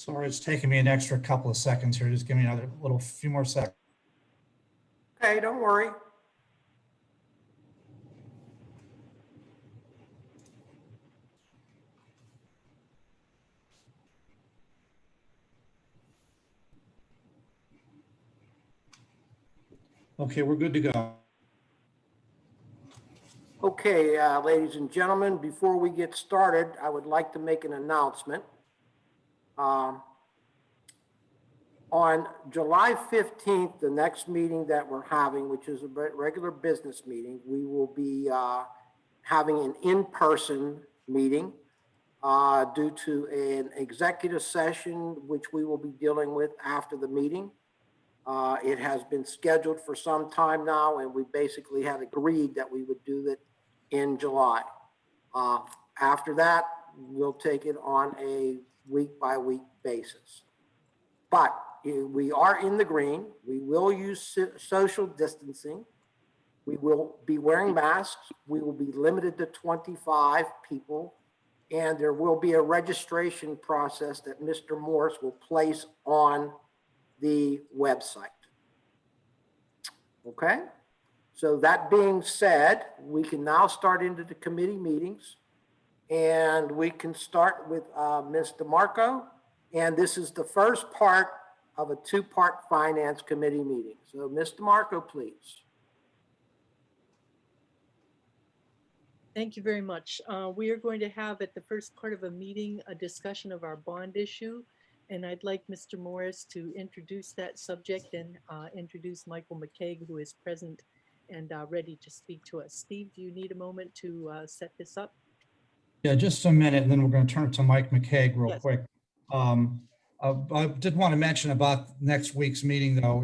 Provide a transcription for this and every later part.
Sorry, it's taking me an extra couple of seconds here. Just give me another few more seconds. Okay, don't worry. Okay, we're good to go. Okay, ladies and gentlemen, before we get started, I would like to make an announcement. On July 15th, the next meeting that we're having, which is a regular business meeting, we will be having an in-person meeting due to an executive session, which we will be dealing with after the meeting. It has been scheduled for some time now, and we basically had agreed that we would do that in July. After that, we'll take it on a week-by-week basis. But we are in the green. We will use social distancing. We will be wearing masks. We will be limited to 25 people. And there will be a registration process that Mr. Morris will place on the website. Okay? So that being said, we can now start into the committee meetings. And we can start with Ms. DeMarco. And this is the first part of a two-part finance committee meeting. So Ms. DeMarco, please. Thank you very much. We are going to have at the first part of a meeting a discussion of our bond issue. And I'd like Mr. Morris to introduce that subject and introduce Michael McCaig, who is present and ready to speak to us. Steve, do you need a moment to set this up? Yeah, just a minute, and then we're going to turn it to Mike McCaig real Yes. quick. I did want to mention about next week's meeting, though.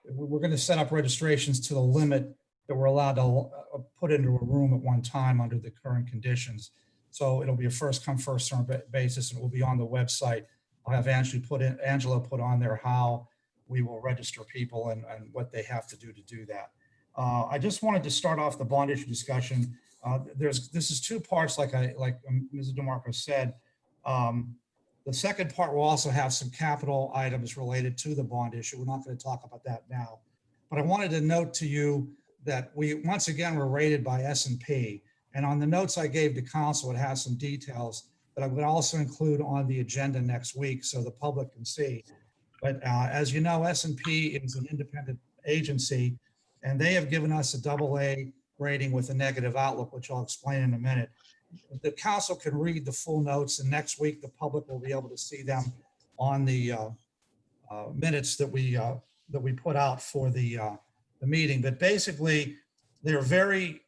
We're going to set up registrations to the limit that we're allowed to put into a room at one time under the current conditions. So it'll be a first come, first served basis, and it will be on the website. I'll have Angela put on there how we will register people and what they have to do that. I just wanted to start off the bond issue discussion. This is two parts, like Ms. DeMarco said. The second part will also have some capital items related to the bond issue. We're not going to talk about that now, but I wanted to note to you that we once again were rated by S&P, and on the notes I gave to council, it has some details that I'm going to also include on the agenda next week so the public can see. But as you know, S&P is an independent agency, and they have given us a AA rating with a negative outlook, which I'll explain in a minute. The council can read the full notes, and next week the public will be able to see them on the minutes that we put out for the meeting. But basically, they're very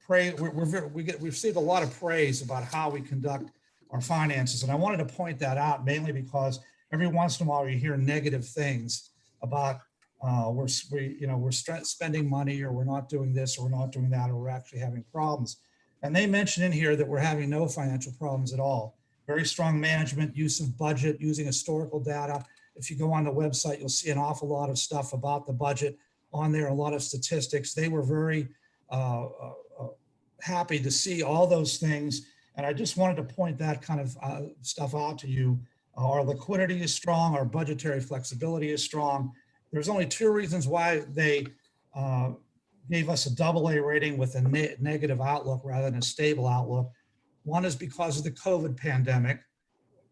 we've received a lot of praise about how we conduct our finances, and I wanted to point that out mainly because every once in a while you hear negative things about we're spending money, or we're not doing this, or we're not doing that, or we're actually having problems. And they mention in here that we're having no financial problems at all. Very strong management, use of budget, using historical data. If you go on the website, you'll see an awful lot of stuff about the budget on there, a lot of statistics. They were very happy to see all those things. And I just wanted to point that kind of stuff out to you. Our liquidity is strong. Our budgetary flexibility is strong. There's only two reasons why they gave us a AA rating with a negative outlook rather than a stable outlook. One is because of the COVID pandemic,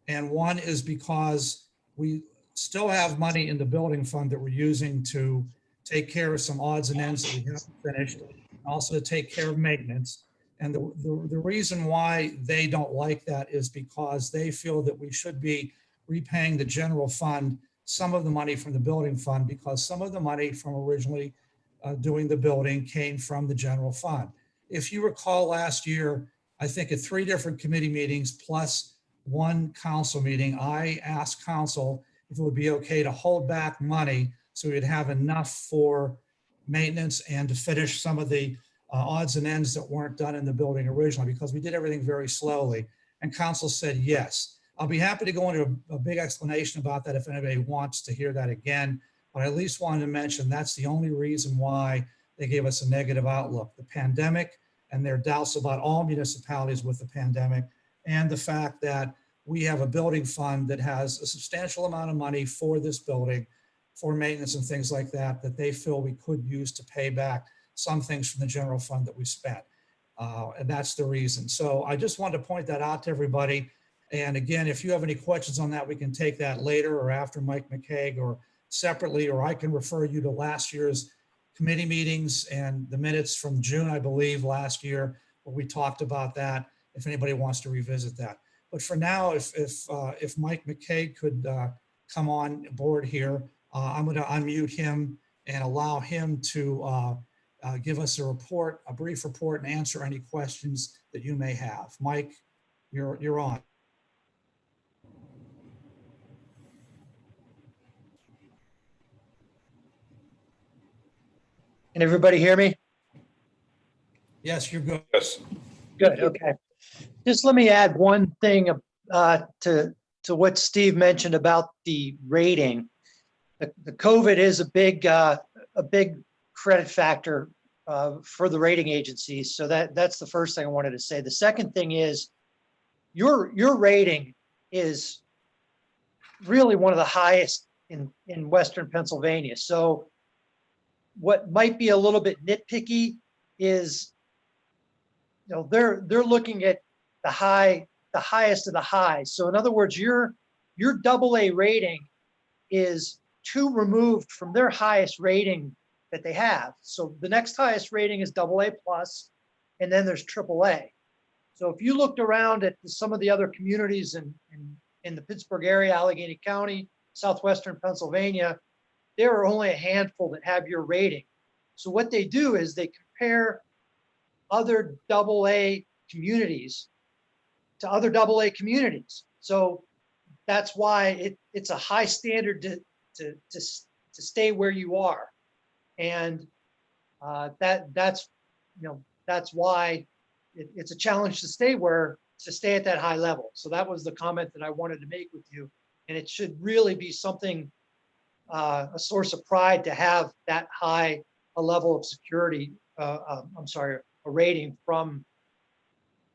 and one is because we still have money in the building fund that we're using to take care of some odds and ends that we haven't finished, also to take care of maintenance. And the reason why they don't like that is because they feel that we should be repaying the general fund some of the money from the building fund, because some of the money from originally doing the building came from the general fund. If you recall last year, I think at 3 different committee meetings plus 1 council meeting, I asked council if it would be okay to hold back money so we'd have enough for maintenance and to finish some of the odds and ends that weren't done in the building originally, because we did everything very slowly. And council said yes. I'll be happy to go into a big explanation about that if anybody wants to hear that again, but I at least wanted to mention that's the only reason why they gave us a negative outlook. The pandemic and their doubts about all municipalities with the pandemic, and the fact that we have a building fund that has a substantial amount of money for this building, for maintenance and things like that, that they feel we could use to pay back some things from the general fund that we spent. And that's the reason. So I just wanted to point that out to everybody. And again, if you have any questions on that, we can take that later or after Mike McCaig or separately, or I can refer you to last year's committee meetings and the minutes from June, I believe, last year, where we talked about that, if anybody wants to revisit that. But for now, if Mike McCaig could come on board here, I'm going to unmute him and allow him to give us a report, a brief report, and answer any questions that you may have. Mike, you're on. Can everybody hear me? Yes, you're good. Yes. Good, okay. Just let me add one thing to what Steve mentioned about the rating. The COVID is a big credit factor for the rating agencies. So that's the first thing I wanted to say. The second thing is your rating is really one of the highest in Western Pennsylvania. So what might be a little bit nitpicky is, you know, they're looking at the highest of the highs. So in other words, your AA rating is 2 removed from their highest rating that they have. So the next highest rating is AA plus, and then there's AAA. So if you looked around at some of the other communities in the Pittsburgh area, Allegheny County, southwestern Pennsylvania, there are only a handful that have your rating. So what they do is they compare other AA communities to other AA communities. So that's why it's a high standard to stay where you are. And that's why it's a challenge to stay at that high level. So that was the comment that I wanted to make with you. And it should really be something, a source of pride to have that high a level of security, a rating from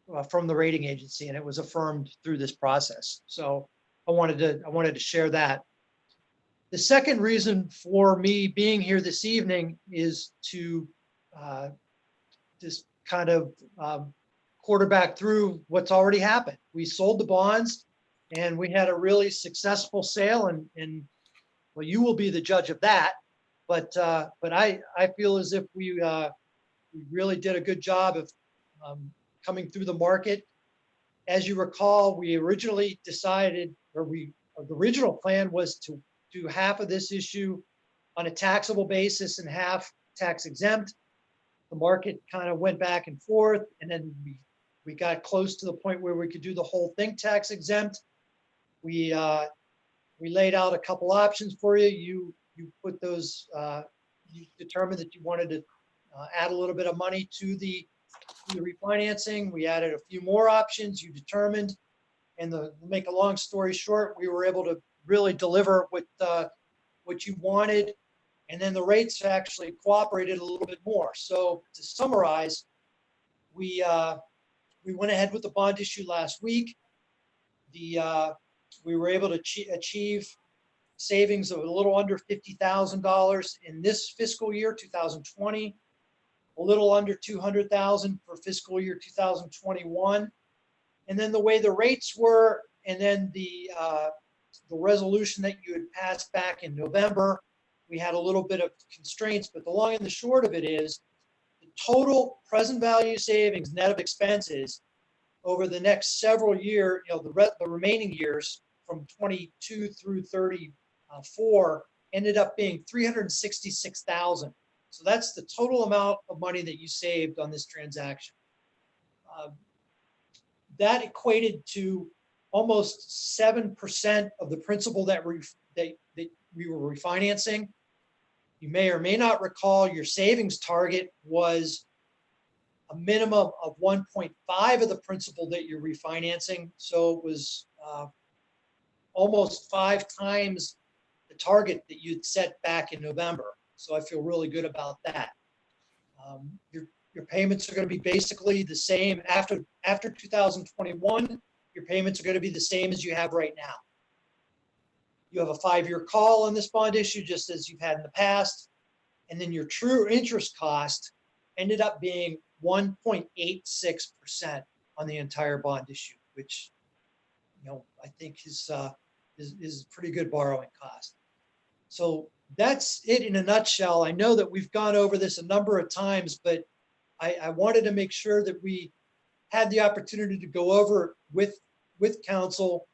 the rating agency, and it was affirmed through this process. So I wanted to share that. The second reason for me being here this evening is to just kind of quarterback through what's already happened. We sold the bonds and we had a really successful sale, and well, you will be the judge of that. But I feel as if we really did a good job of coming through the market. As you recall, we originally decided, the original plan was to do half of this issue on a taxable basis and half tax exempt. The market kind of went back and forth, and then we got close to the point where we could do the whole thing tax exempt. We laid out a couple options for you. You put those, you determined that you wanted to add a little bit of money to the refinancing. We added a few more options you determined. And to make a long story short, we were able to really deliver what you wanted. And then the rates actually cooperated a little bit more. So to summarize, we went ahead with the bond issue last week. We were able to achieve savings of a little under $50,000 in this fiscal year, 2020, a little under $200,000 for fiscal year 2021. And then the way the rates were, and then the resolution that you had passed back in November, we had a little bit of constraints, but the long and the short of it is the total present value savings net of expenses over the next several years, the remaining years from 22 through 34 ended up being $366,000. So that's the total amount of money that you saved on this transaction. That equated to almost 7% of the principal that we were refinancing. You may or may not recall your savings target was a minimum of 1.5 of the principal that you're refinancing. So it was almost 5 times the target that you'd set back in November. So I feel really good about that. Your payments are going to be basically the same after 2021. your payments are going to be the same as you have right now. You have a 5-year call on this bond issue, just as you've had in the past. And then your true interest cost ended up being 1.86% on the entire bond issue, which, I think is a pretty good borrowing cost. So that's it in a nutshell. I know that we've gone over this a number of times, but I wanted to make sure that we had the opportunity to go over with council,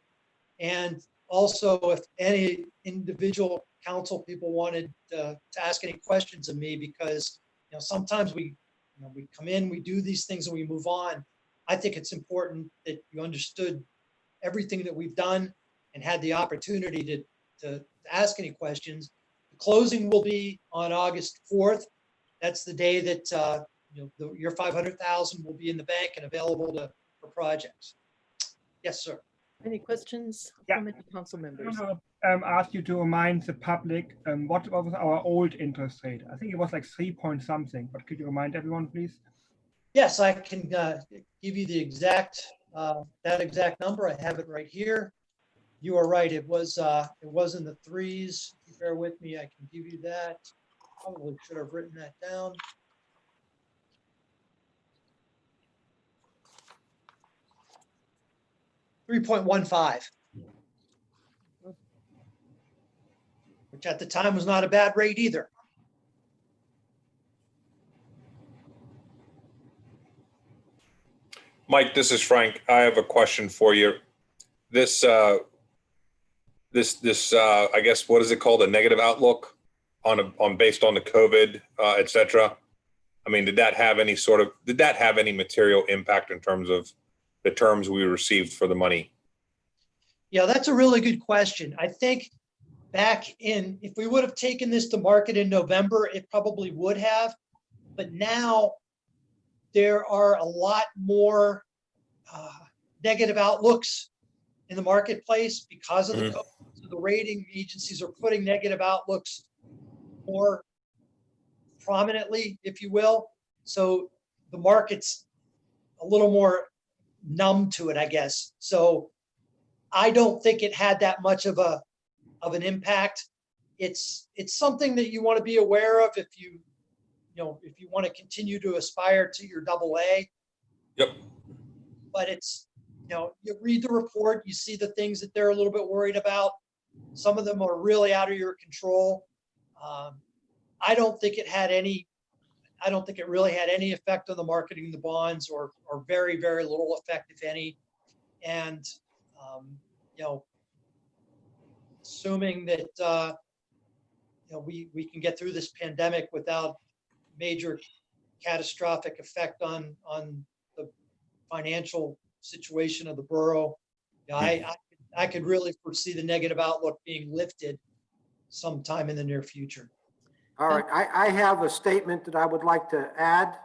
and also if any individual council people wanted to ask any questions of me, because sometimes we come in, we do these things and we move on. I think it's important that you understood everything that we've done and had the opportunity to ask any questions. The closing will be on August 4th. That's the day that your 500,000 will be in the bank and available for projects. Yes, sir. Any questions Yeah. from any council I members? want to ask you to remind the public what was our old interest rate. I think it was like 3 point something, but could you remind everyone, please? Yes, I can give you the exact that exact number. I have it right here. You are right. It was in the 3s. If you bear with me, I can give you that. Probably should have written that down. $3.15, which at the time was not a bad rate either. Mike, this is Frank. I have a question for you. This, I guess, what is it called? A negative outlook based on the COVID, et cetera. I mean, did that have any material impact in terms of the terms we received for the money? Yeah, that's a really good question. I think if we would have taken this to market in November, it probably would have. But now there are a lot more negative outlooks in the marketplace because of the COVID. So the rating agencies are putting negative outlooks more prominently, if you will. So the market's a little more numb to it, I guess. So I don't think it had that much of an impact. It's something that you want to be aware of if you want to continue to aspire to your AA. Yep. But you read the report, you see the things that they're a little bit worried about. Some of them are really out of your control. I don't think it really had any effect on the marketing of the bonds, or very, very little effect, if any. And, assuming that, we can get through this pandemic without major catastrophic effect on the financial situation of the borough, I could really foresee the negative outlook being lifted sometime in the near future. All right, I have a statement that I would like to add,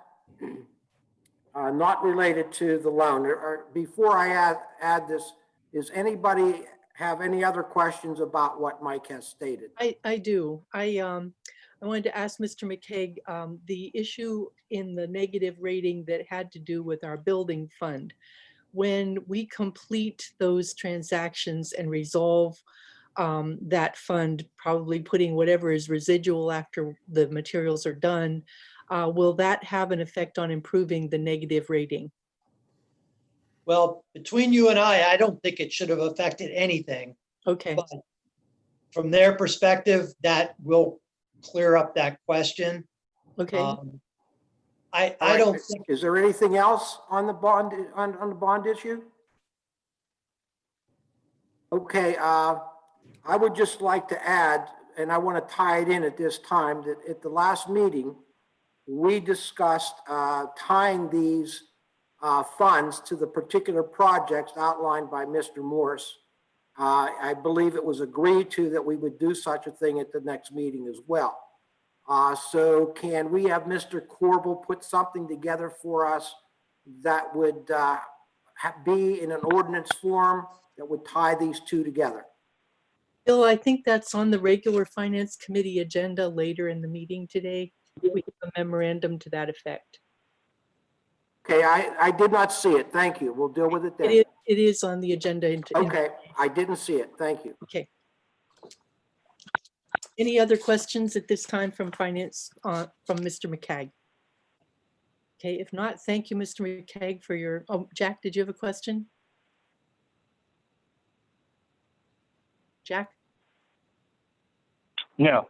not related to the loan. Before I add this, does anybody have any other questions about what Mike has stated? I do. I wanted to ask Mr. McCaig, the issue in the negative rating that had to do with our building fund. When we complete those transactions and resolve that fund, probably putting whatever is residual after the materials are done, will that have an effect on improving the negative rating? Well, between you and I don't think it should have affected anything. Okay, But from their perspective, that will clear up that question. okay. I All right, don't think, Is there anything else on the bond, on the bond issue? Okay, I would just like to add, and I want to tie it in at this time, that at the last meeting, we discussed tying these funds to the particular projects outlined by Mr. Morse. I believe it was agreed to that we would do such a thing at the next meeting as well. So can we have Mr. Corbel put something together for us that would be in an ordinance form that would tie these two together? Bill, I think that's on the regular Finance Committee agenda later in the meeting today. We have a memorandum to that effect. Okay, I did not see it. Thank you. We'll deal with it then. It is on the agenda. Okay, I didn't see it. Thank you. Okay. Any other questions at this time from finance, from Mr. McCagg? Okay, if not, thank you, Mr. McCagg, for your, oh, Jack, did you have a question? Jack? No.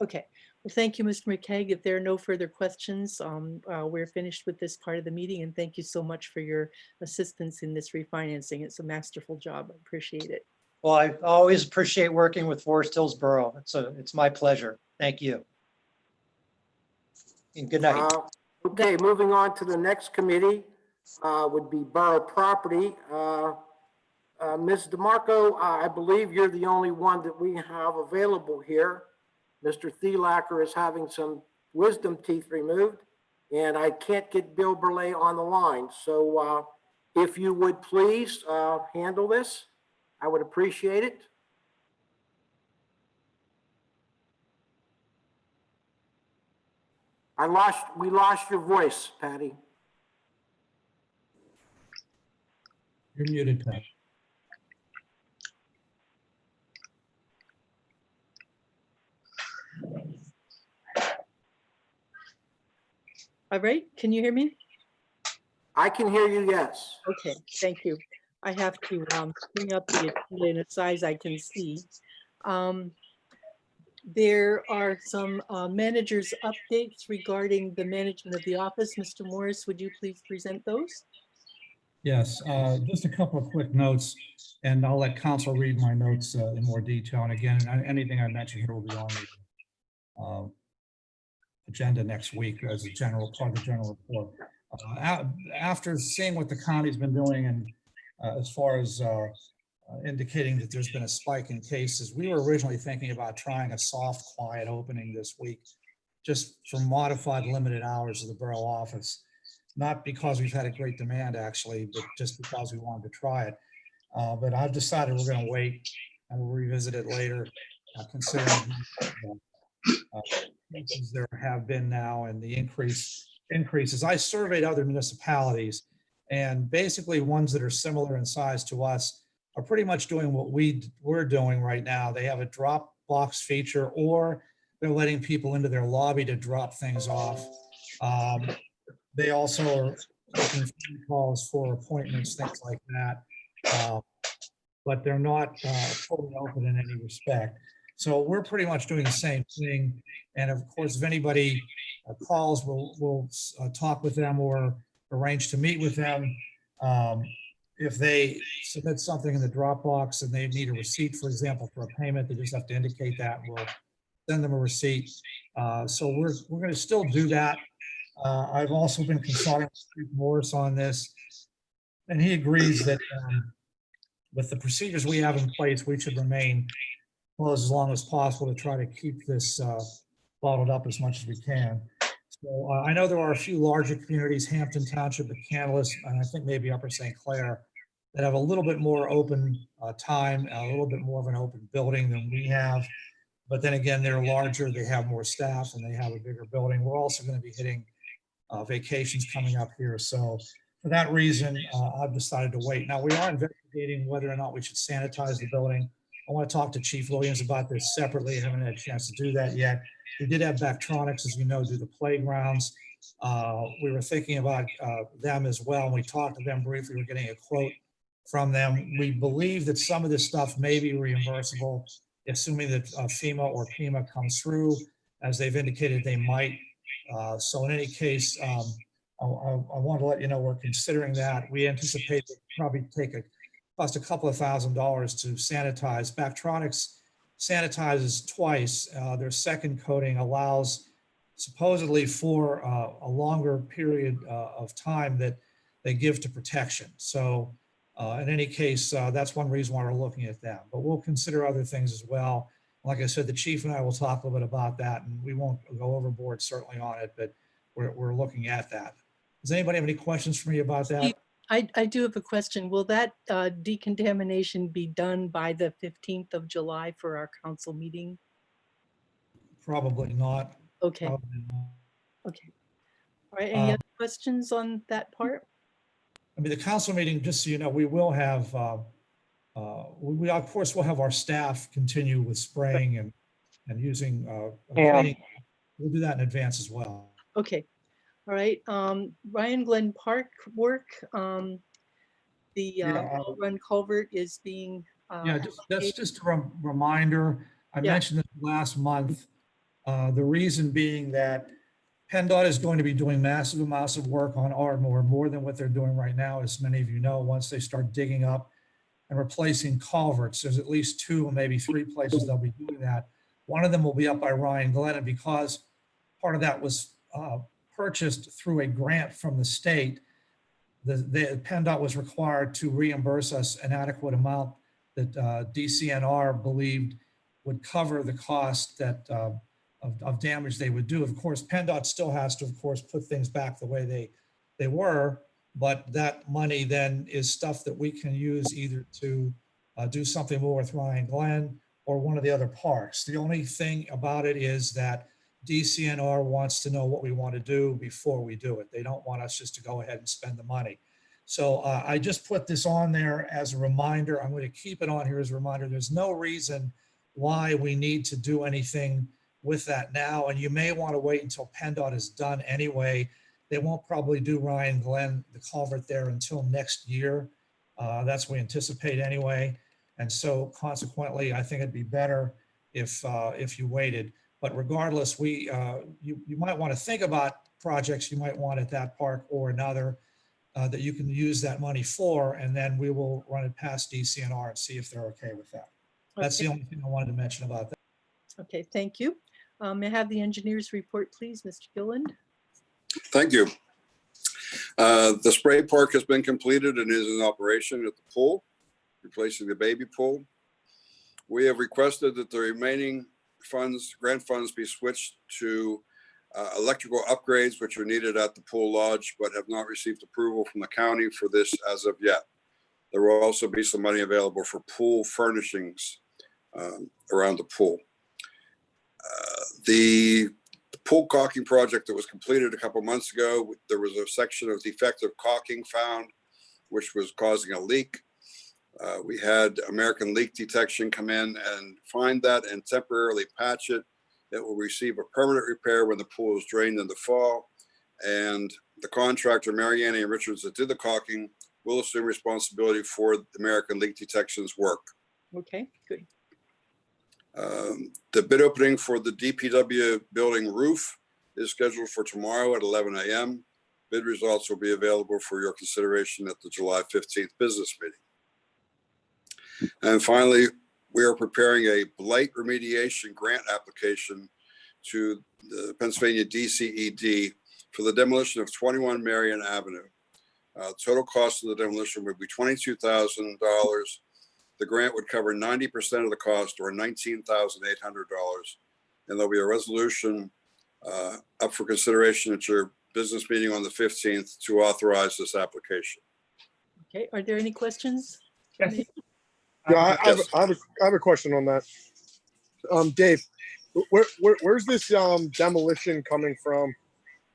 Okay, well, thank you, Mr. McCagg. If there are no further questions, we're finished with this part of the meeting, and thank you so much for your assistance in this refinancing. It's a masterful job. I appreciate it. Well, I always appreciate working with Forest Hills Borough. It's my pleasure. Thank you. And good night. Okay, moving on to the next committee would be Borough Property. Ms. DeMarco, I believe you're the only one that we have available here. Mr. Thielacker is having some wisdom teeth removed, and I can't get Bill Burley on the line. So if you would please handle this, I would appreciate it. We lost your voice, Patty. You're muted, Pat. All right, can you hear me? I can hear you, yes. Okay, thank you. I have to bring up the agenda in a size I can see. There are some managers' updates regarding the management of the office. Mr. Morris, would you please present those? Yes, just a couple of quick notes, and I'll let council read my notes in more detail. And again, anything I mentioned here will be on the agenda next week as a general part of the general report. After seeing what the county's been doing and as far as indicating that there's been a spike in cases, we were originally thinking about trying a soft, quiet opening this week, just for modified limited hours of the borough office. Not because we've had a great demand actually, but just because we wanted to try it. But I've decided we're going to wait and we'll revisit it later, considering cases there have been now and the increases. I surveyed other municipalities, and basically ones that are similar in size to us are pretty much doing what we're doing right now. They have a drop box feature, or they're letting people into their lobby to drop things off. They also are taking phone calls for appointments, things like that. But they're not fully open in any respect. So we're pretty much doing the same thing. And of course, if anybody calls, we'll talk with them or arrange to meet with them. If they submit something in the Dropbox and they need a receipt, for example, for a payment, they just have to indicate that. We'll send them a receipt. So we're going to still do that. I've also been consulting with Steve Morris on this, and he agrees that with the procedures we have in place, we should remain closed as long as possible to try to keep this bottled up as much as we can. So I know there are a few larger communities, Hampton Township, McCandless, and I think maybe Upper St. Clair, that have a little bit more open time, a little bit more of an open building than we have. But then again, they're larger, they have more staff, and they have a bigger building. We're also going to be hitting vacations coming up here. So for that reason, I've decided to wait. Now, we are investigating whether or not we should sanitize the building. I want to talk to Chief Williams about this separately. I haven't had a chance to do that yet. We did have Bactronics, as you know, do the playgrounds. We were thinking about them as well. And we talked to them briefly. We're getting a quote from them. We believe that some of this stuff may be reimbursable, assuming that FEMA or PEMA comes through, as they've indicated they might. So in any case, I want to let you know we're considering that. We anticipate it probably cost a couple of $1,000s to sanitize. Bactronics sanitizes twice. Their second coating allows supposedly for a longer period of time that they give to protection. So in any case, that's one reason why we're looking at that. But we'll consider other things as well. Like I said, the chief and I will talk a little bit about that, and we won't go overboard certainly on it, but we're looking at that. Does anybody have any questions for me about that? Steve, I do have a question. Will that decontamination be done by the 15th of July for our council meeting? Probably not. Okay, Probably not. okay. All right, any Uh, other questions on that part? I mean, the council meeting, just so you know, we will have, we of course will have our staff continue with spraying and using, cleaning. We'll do that in advance as well. Okay, all right. Ryan Glen Park work, the Yeah, Ball Run culvert is being. Yeah, that's just a reminder. I Yeah. mentioned this last month. The reason being that PennDOT is going to be doing massive amounts of work on Ardmore, more than what they're doing right now, as many of you know, once they start digging up and replacing culverts. There's at least 2, maybe 3 places they'll be doing that. One of them will be up by Ryan Glen, and because part of that was purchased through a grant from the state, the PennDOT was required to reimburse us an adequate amount that DCNR believed would cover the cost that of damage they would do. Of course, PennDOT still has to, of course, put things back the way they were, but that money then is stuff that we can use either to do something more with Ryan Glen or one of the other parks. The only thing about it is that DCNR wants to know what we want to do before we do it. They don't want us just to go ahead and spend the money. So I just put this on there as a reminder. I'm going to keep it on here as a reminder. There's no reason why we need to do anything with that now. And you may want to wait until PennDOT is done anyway. They won't probably do Ryan Glen, the culvert there, until next year. That's what we anticipate anyway. And so consequently, I think it'd be better if you waited. But regardless, you might want to think about projects you might want at that park or another that you can use that money for, and then we will run it past DCNR and see if they're okay with that. That's the only thing I wanted to mention about that. Okay, thank you. May I have the engineer's report, please, Mr. Gilland? Thank you. The spray park has been completed and is in operation at the pool, replacing the baby pool. We have requested that the remaining funds, grant funds, be switched to electrical upgrades, which are needed at the pool lodge, but have not received approval from the county for this as of yet. There will also be some money available for pool furnishings around the pool. The pool caulking project that was completed a couple months ago, there was a section of defective caulking found, which was causing a leak. We had American Leak Detection come in and find that and temporarily patch it. It will receive a permanent repair when the pool is drained in the fall. And the contractor, Marianne and Richards, that did the caulking, will assume responsibility for the American Leak Detection's work. Okay, good. The bid opening for the DPW building roof is scheduled for tomorrow at 11 a.m. Bid results will be available for your consideration at the July 15th business meeting. And finally, we are preparing a blight remediation grant application to the Pennsylvania DCED for the demolition of 21 Marion Avenue. Total cost of the demolition would be $22,000. The grant would cover 90% of the cost, or $19,800. And there'll be a resolution up for consideration at your business meeting on the 15th to authorize this application. Okay, are there any questions? Yes. Yeah, Yes. I have a question on that. Dave, where's this demolition coming from?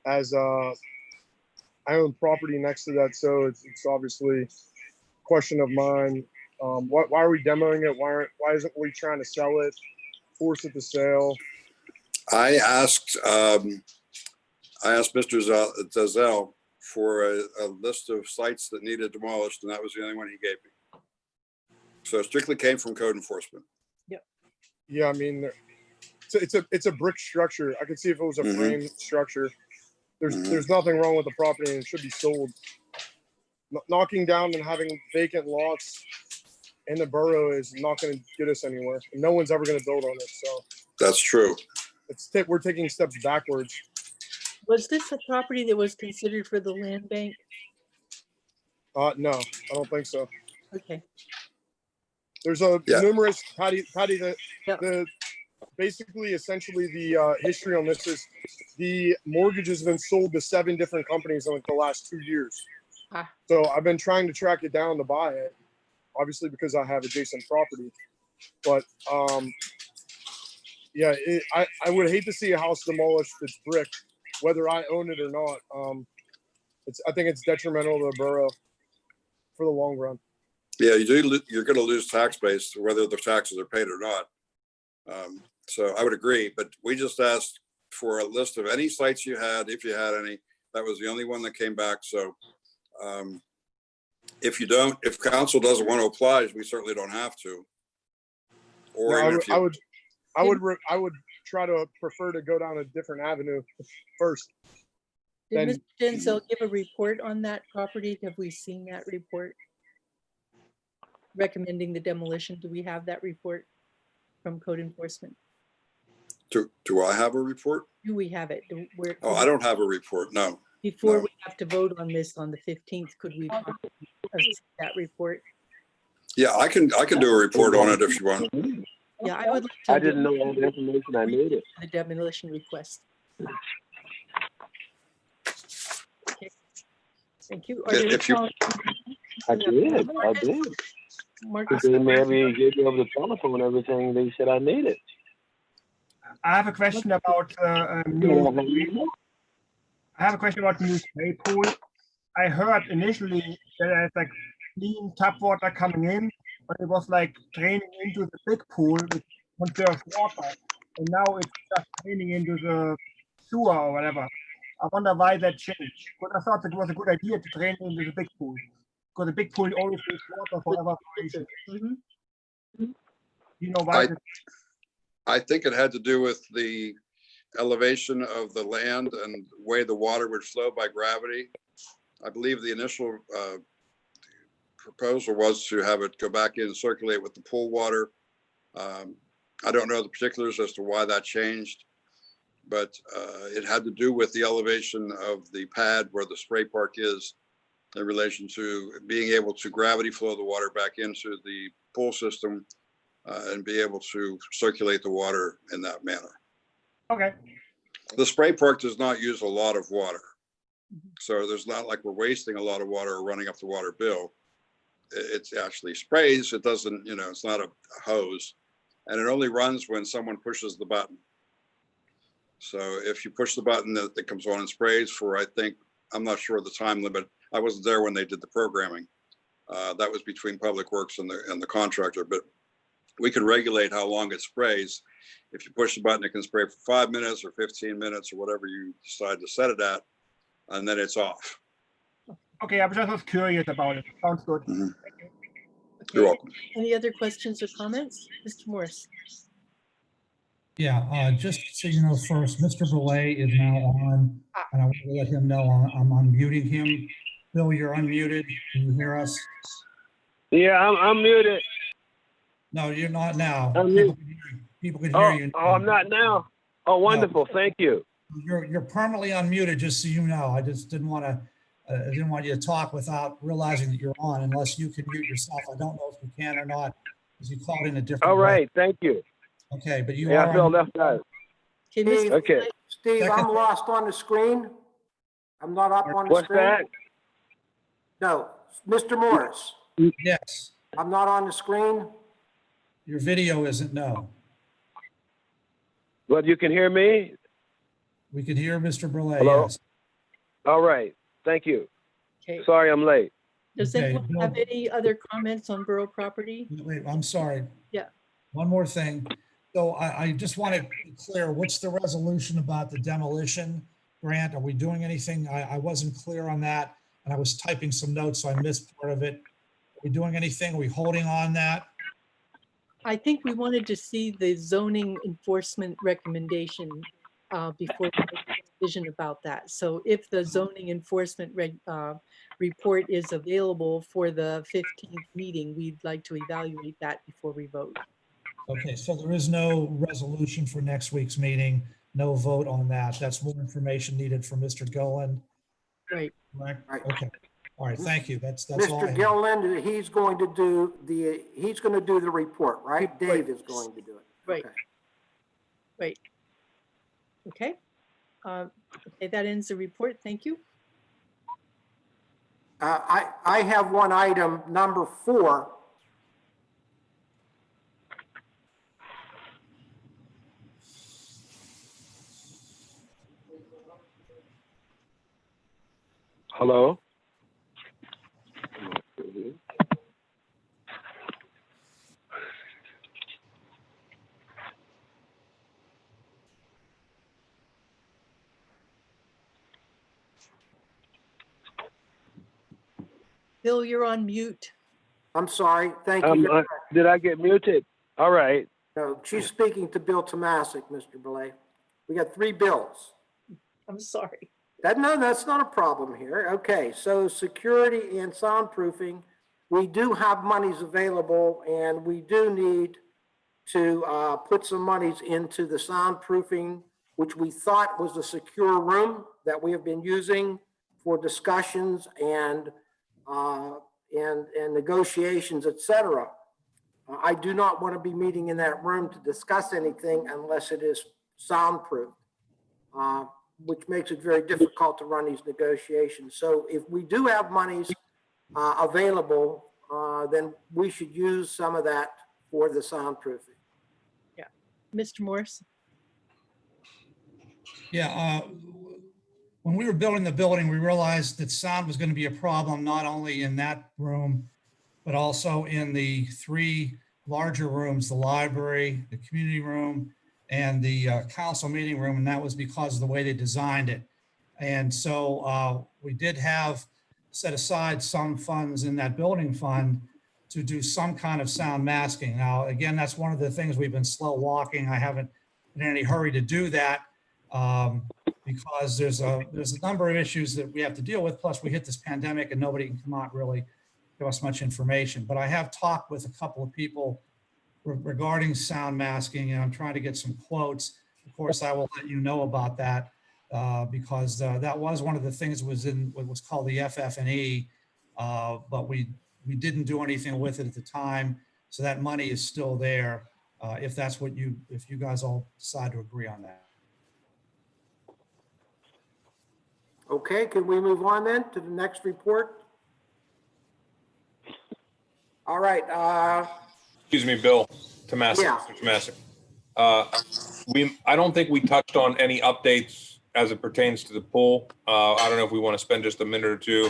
As I own property next to that, so it's obviously a question of mine. Why are we demoing it? Why isn't we trying to sell it, force it to sale? I asked Mr. Zazelle for a list of sites that needed demolished, and that was the only one he gave me. So it strictly came from code enforcement. Yeah, I mean, it's a brick structure. I could see if it was a Mhm. frame structure. Mhm. There's nothing wrong with the property, and it should be sold. Knocking down and having vacant lots in the borough is not going to get us anywhere. And no one's ever going to build on it. So That's true. we're taking steps backwards. Was this a property that was considered for the land bank? No, I don't think so. Okay, There's Yeah. numerous Patty Yeah. the basically essentially the history on this is the mortgage has been sold to 7 different companies in like the last 2 years. Ah. So I've been trying to track it down to buy it, obviously because I have adjacent property. But yeah, I would hate to see a house demolished that's brick whether I own it or not. I think it's detrimental to the borough for the long run. Yeah, you're going to lose tax base whether the taxes are paid or not. So I would agree, but we just asked for a list of any sites you had, if you had any. That was the only one that came back. So if council doesn't want to apply, we certainly don't have to. Or No, even if you, I would try to prefer to go down a different avenue first. Did Then- Mr. Denzel give a report on that property? Have we seen that report? Recommending the demolition, do we have that report from code enforcement? do I have a report? Do we have it? Oh, I don't have a report. No. Before no. we have to vote on this on the 15th, could we possibly see that report? Yeah, I can do a report on it if you want. Yeah, I would like to. I didn't know all the information I needed. The demolition request. Okay. Thank you. Are there If you- I did. Marcus, They maybe gave me over the telephone everything they said I needed. I have a question about I have a question about the new spray pool. I heard initially that there's like clean tap water coming in, but it was like draining into the big pool with conserved water, and now it's just draining into the sewer or whatever. I wonder why that changed. But I thought it was a good idea to drain into the big pool, because the big pool always takes water for evaporation. Mhm. You know why? I think it had to do with the elevation of the land and the way the water would flow by gravity. I believe the initial proposal was to have it go back in and circulate with the pool water. I don't know the particulars as to why that changed, but it had to do with the elevation of the pad where the spray park is in relation to being able to gravity flow the water back into the pool system and be able to circulate the water in that manner. Okay. The spray park does not use a lot of water. So there's not like we're wasting a lot of water or running up the water bill. It's actually sprays. It doesn't, it's not a hose. And it only runs when someone pushes the button. So if you push the button, it comes on and sprays for, I'm not sure of the time limit. I wasn't there when they did the programming. That was between Public Works and the contractor, but we can regulate how long it sprays. If you push the button, it can spray for 5 minutes or 15 minutes or whatever you decide to set it at, and then it's off. Okay, I was just curious about it. Sounds good. Mhm. Okay. You're welcome. Any other questions or comments? Mr. Morris? Yeah, just so you know first, Mr. Belay is now on, and I want to let him know I'm unmuting him. Bill, you're unmuted. Can you hear us? Yeah, I'm muted. No, you're not now. I'm People can hear you. Oh, I'm not now. Oh, wonderful. Thank you. You're permanently unmuted, just so you know. I just didn't want you to talk without realizing that you're on, unless you can mute yourself. I don't know if you can or not, because you called in a different All way. right. Thank you. Okay, but you Yeah, I feel are. left out. Okay, Mr. Okay. Steve, I'm Second. lost on the screen. I'm not up on the What's screen. that? No, Mr. Morris, Yes, I'm not on the screen. your video isn't, no. But you can hear me? We can hear Mr. Belay, Hello? yes. All right. Thank you. Okay, Sorry I'm late. does Okay, anyone Bill. have any other comments on borough property? Wait, I'm sorry. Yeah. One more thing. So I just want to be clear, what's the resolution about the demolition grant? Are we doing anything? I wasn't clear on that, and I was typing some notes, so I missed part of it. Are we doing anything? Are we holding on that? I think we wanted to see the zoning enforcement recommendation before we make a decision about that. So if the zoning enforcement report is available for the 15th meeting, we'd like to evaluate that before we vote. Okay, so there is no resolution for next week's meeting, no vote on that. That's more information needed from Mr. Gilliland, Right. correct? Right. Okay, all right, thank you. That's all I Mr. have. Gilliland, he's going to do the report, right? Dave is going to do it. Right. Okay. Right. Okay. Okay, that ends the report. Thank you. I have one item, number 4. Hello? Bill, you're on mute. I'm sorry. Thank you. Did I get muted? All right. No, she's speaking to Bill Tomasic, Mr. Belay. We got 3 bills. I'm sorry. No, that's not a problem here. Okay, so security and soundproofing, we do have monies available, and we do need to put some monies into the soundproofing, which we thought was a secure room that we have been using for discussions and negotiations, et cetera. I do not want to be meeting in that room to discuss anything unless it is soundproof, which makes it very difficult to run these negotiations. So if we do have monies available, then we should use some of that for the soundproofing. Mr. Morris? Yeah, when we were building the building, we realized that sound was going to be a problem, not only in that room, but also in the 3 larger rooms, the library, the community room, and the council meeting room, and that was because of the way they designed it. And so we did have set aside some funds in that building fund to do some kind of sound masking. Now, again, that's one of the things we've been slow walking. I haven't been in any hurry to do that because there's a number of issues that we have to deal with. Plus, we hit this pandemic and nobody can come out really give us much information. But I have talked with a couple of people regarding sound masking, and I'm trying to get some quotes. Of course, I will let you know about that because that was one of the things was in what was called the FF&E, but we didn't do anything with it at the time. So that money is still there if that's what if you guys all decide to agree on that. Okay, can we move on then to the next report? All right. Excuse me, Bill Tomasic. Yeah. Mr. Tomasic. I don't think we touched on any updates as it pertains to the pool. I don't know if we want to spend just a minute or two.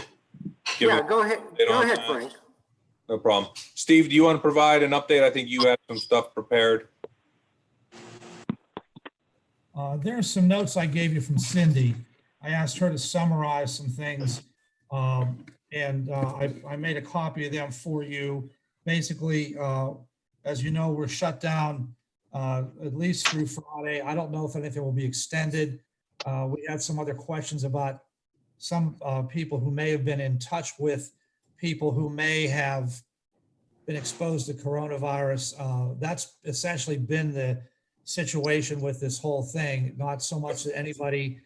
Yeah, go ahead. Go ahead, Frank. No problem. Steve, do you want to provide an update? I think you had some stuff prepared. There are some notes I gave you from Cindy. I asked her to summarize some things, and I made a copy of them for you. Basically, as you know, we're shut down at least through Friday. I don't know if anything will be extended. We had some other questions about some people who may have been in touch with people who may have been exposed to coronavirus. That's essentially been the situation with this whole thing. Not so much that anybody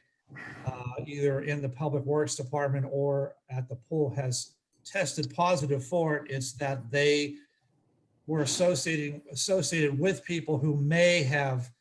either in the Public Works Department or at the pool has tested positive for it. It's that they were associated with people who may have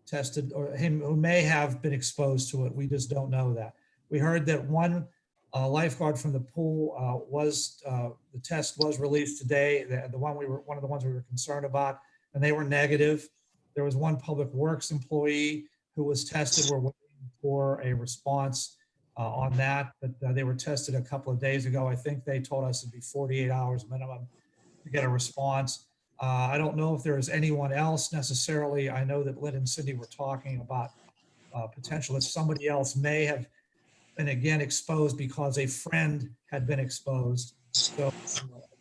tested or who may have been exposed to it. We just don't know that. We heard that one lifeguard from the pool the test was released today. One of the ones we were concerned about, and they were negative. There was one Public Works employee who was tested. We're waiting for a response on that, but they were tested a couple of days ago. I think they told us it'd be 48 hours minimum to get a response. I don't know if there is anyone else necessarily. I know that Lynn and Cindy were talking about potential that somebody else may have been again exposed because a friend had been exposed. So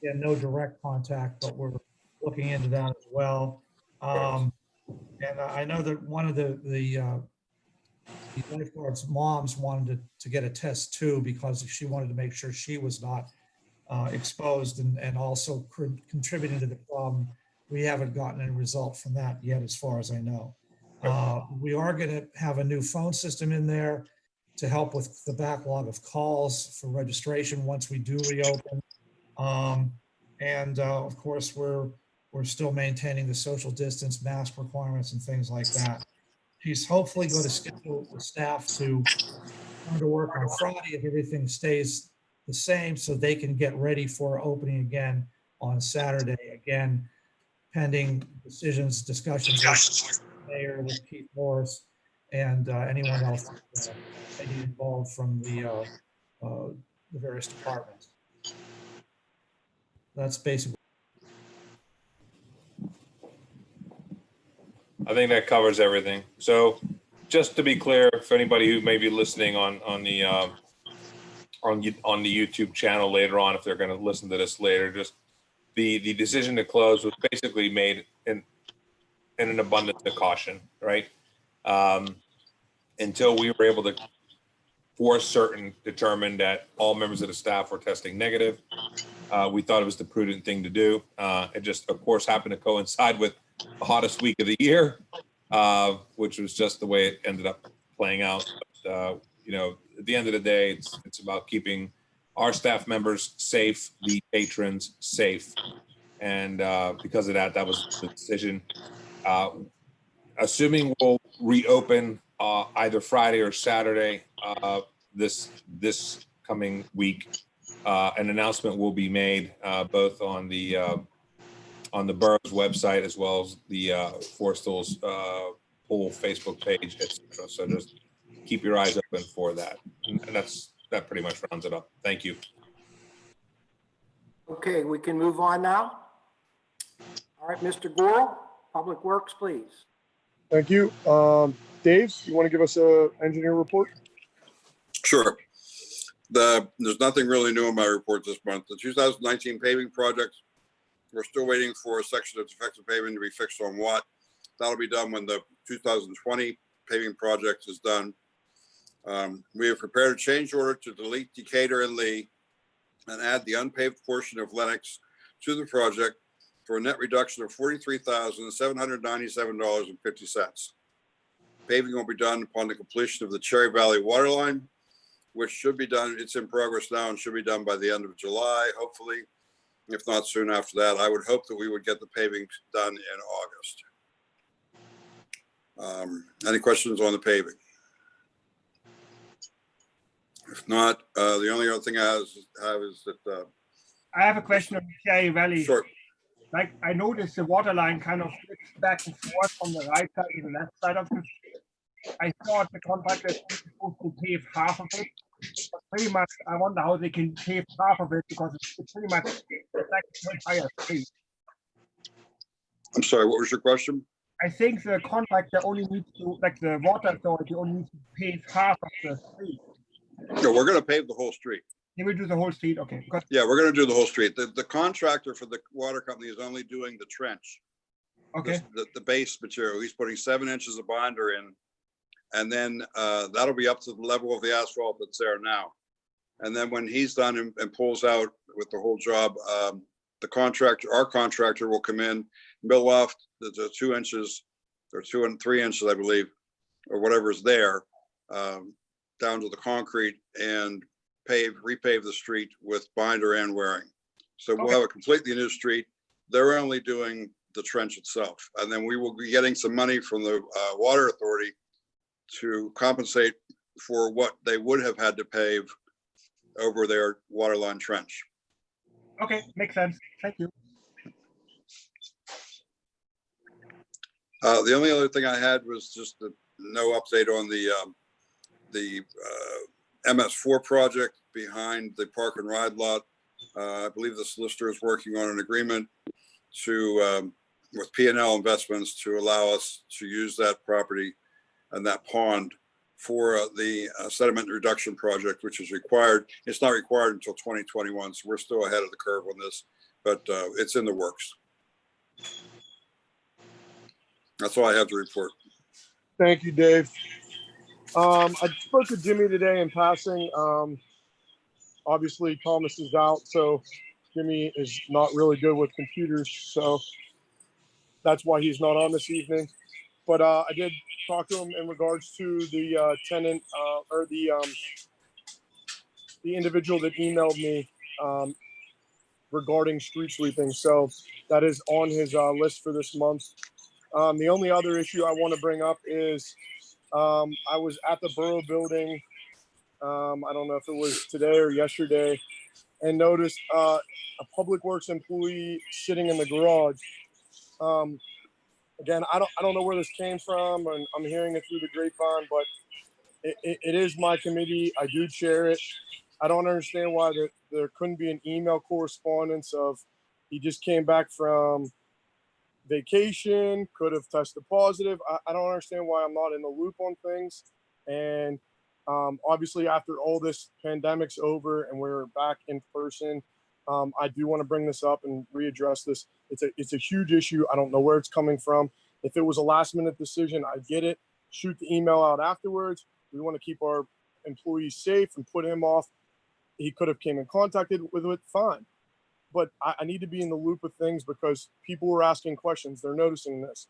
again, no direct contact, but we're looking into that as well. And I know that one of the lifeguards' moms wanted to get a test too because she wanted to make sure she was not exposed and also contributing to the problem. We haven't gotten any result from that yet, as far as I know. We are going to have a new phone system in there to help with the backlog of calls for registration once we do reopen. Of course, we're still maintaining the social distance, mask requirements, and things like that. She's hopefully going to schedule the staff to come to work on Friday if everything stays the same, so they can get ready for opening again on Saturday. Again, pending discussions with the mayor, with Keith Morris, and anyone else involved from the the various departments. That's basically. I think that covers everything. So just to be clear, for anybody who may be listening on the YouTube channel later on, if they're going to listen to this later, just the decision to close was basically made in an abundance of caution, right? Until we were able to, for certain, determine that all members of the staff were testing negative. We thought it was the prudent thing to do. It just, of course, happened to coincide with the hottest week of the year, which was just the way it ended up playing out. But, you know, at the end of the day, it's about keeping our staff members safe, the patrons safe. And because of that, that was the decision. Assuming we'll reopen either Friday or Saturday this coming week, an announcement will be made both on the borough's website as well as the Forstall's pool Facebook page, etc. So just keep your eyes open for that. And that pretty much rounds it up. Thank you. Okay, we can move on now. All right, Mr. Gorel, Public Works, please. Thank you. Dave, you want to give us a engineer report? Sure. There's nothing really new in my report this month. The 2019 paving project, we're still waiting for a section of defective paving to be fixed on Watt. That'll be done when the 2020 paving project is done. We have prepared a change order to delete Decatur and Lee and add the unpaved portion of Lennox to the project for a net reduction of $43,797.50. Paving will be done upon the completion of the Cherry Valley water line, which should be done. It's in progress now and should be done by the end of July, hopefully. If not soon after that, I would hope that we would get the paving done in August. Any questions on the paving? If not, the only other thing I have is that. I have a question on Cherry Valley. Sure. Like, I noticed the water line kind of flips back and forth from the right side to the left side of the. I thought the contractor was supposed to pave half of it. But pretty much, I wonder how they can pave half of it because it's pretty much like the entire street. I'm sorry, what was your question? I think the contractor only needs to, like the water authority only needs to pave half of the street. No, we're going to pave the whole street. They will do the whole street, okay. Because Yeah, we're going to do the whole street. The contractor for the water company is only doing the trench. okay, The base material. He's putting 7 inches of binder in. And then that'll be up to the level of the asphalt that's there now. And then when he's done and pulls out with the whole job, our contractor will come in, mill off the 2 inches or 2 and 3 inches, I believe, or whatever's there, down to the concrete and repave the street with binder and wearing. So we'll have a completely new street. They're only doing the trench itself. And then we will be getting some money from the water authority to compensate for what they would have had to pave over their water line trench. okay, makes sense. Thank you. The only other thing I had was just no update on the MS4 project behind the park and ride lot. I believe the solicitor is working on an agreement with P&L Investments to allow us to use that property and that pond for the sediment reduction project, which is required. It's not required until 2021, so we're still ahead of the curve on this, but it's in the works. That's all I have to report. Thank you, Dave. I spoke to Jimmy today in passing. Obviously, Thomas is out, so Jimmy is not really good with computers, so that's why he's not on this evening. But I did talk to him in regards to the tenant or the individual that emailed me regarding street sweeping. So that is on his list for this month. The only other issue I want to bring up is I was at the Borough Building. I don't know if it was today or yesterday, and noticed a Public Works employee sitting in the garage. Again, I don't know where this came from, and I'm hearing it through the grapevine, but it is my committee. I do chair it. I don't understand why there couldn't be an email correspondence of he just came back from vacation, could have tested positive. I don't understand why I'm not in the loop on things. And obviously, after all this pandemic's over and we're back in person, I do want to bring this up and readdress this. It's a huge issue. I don't know where it's coming from. If it was a last minute decision, I get it. Shoot the email out afterwards. We want to keep our employees safe and put him off. He could have came in contact with it, fine. But I need to be in the loop of things because people were asking questions. They're noticing this.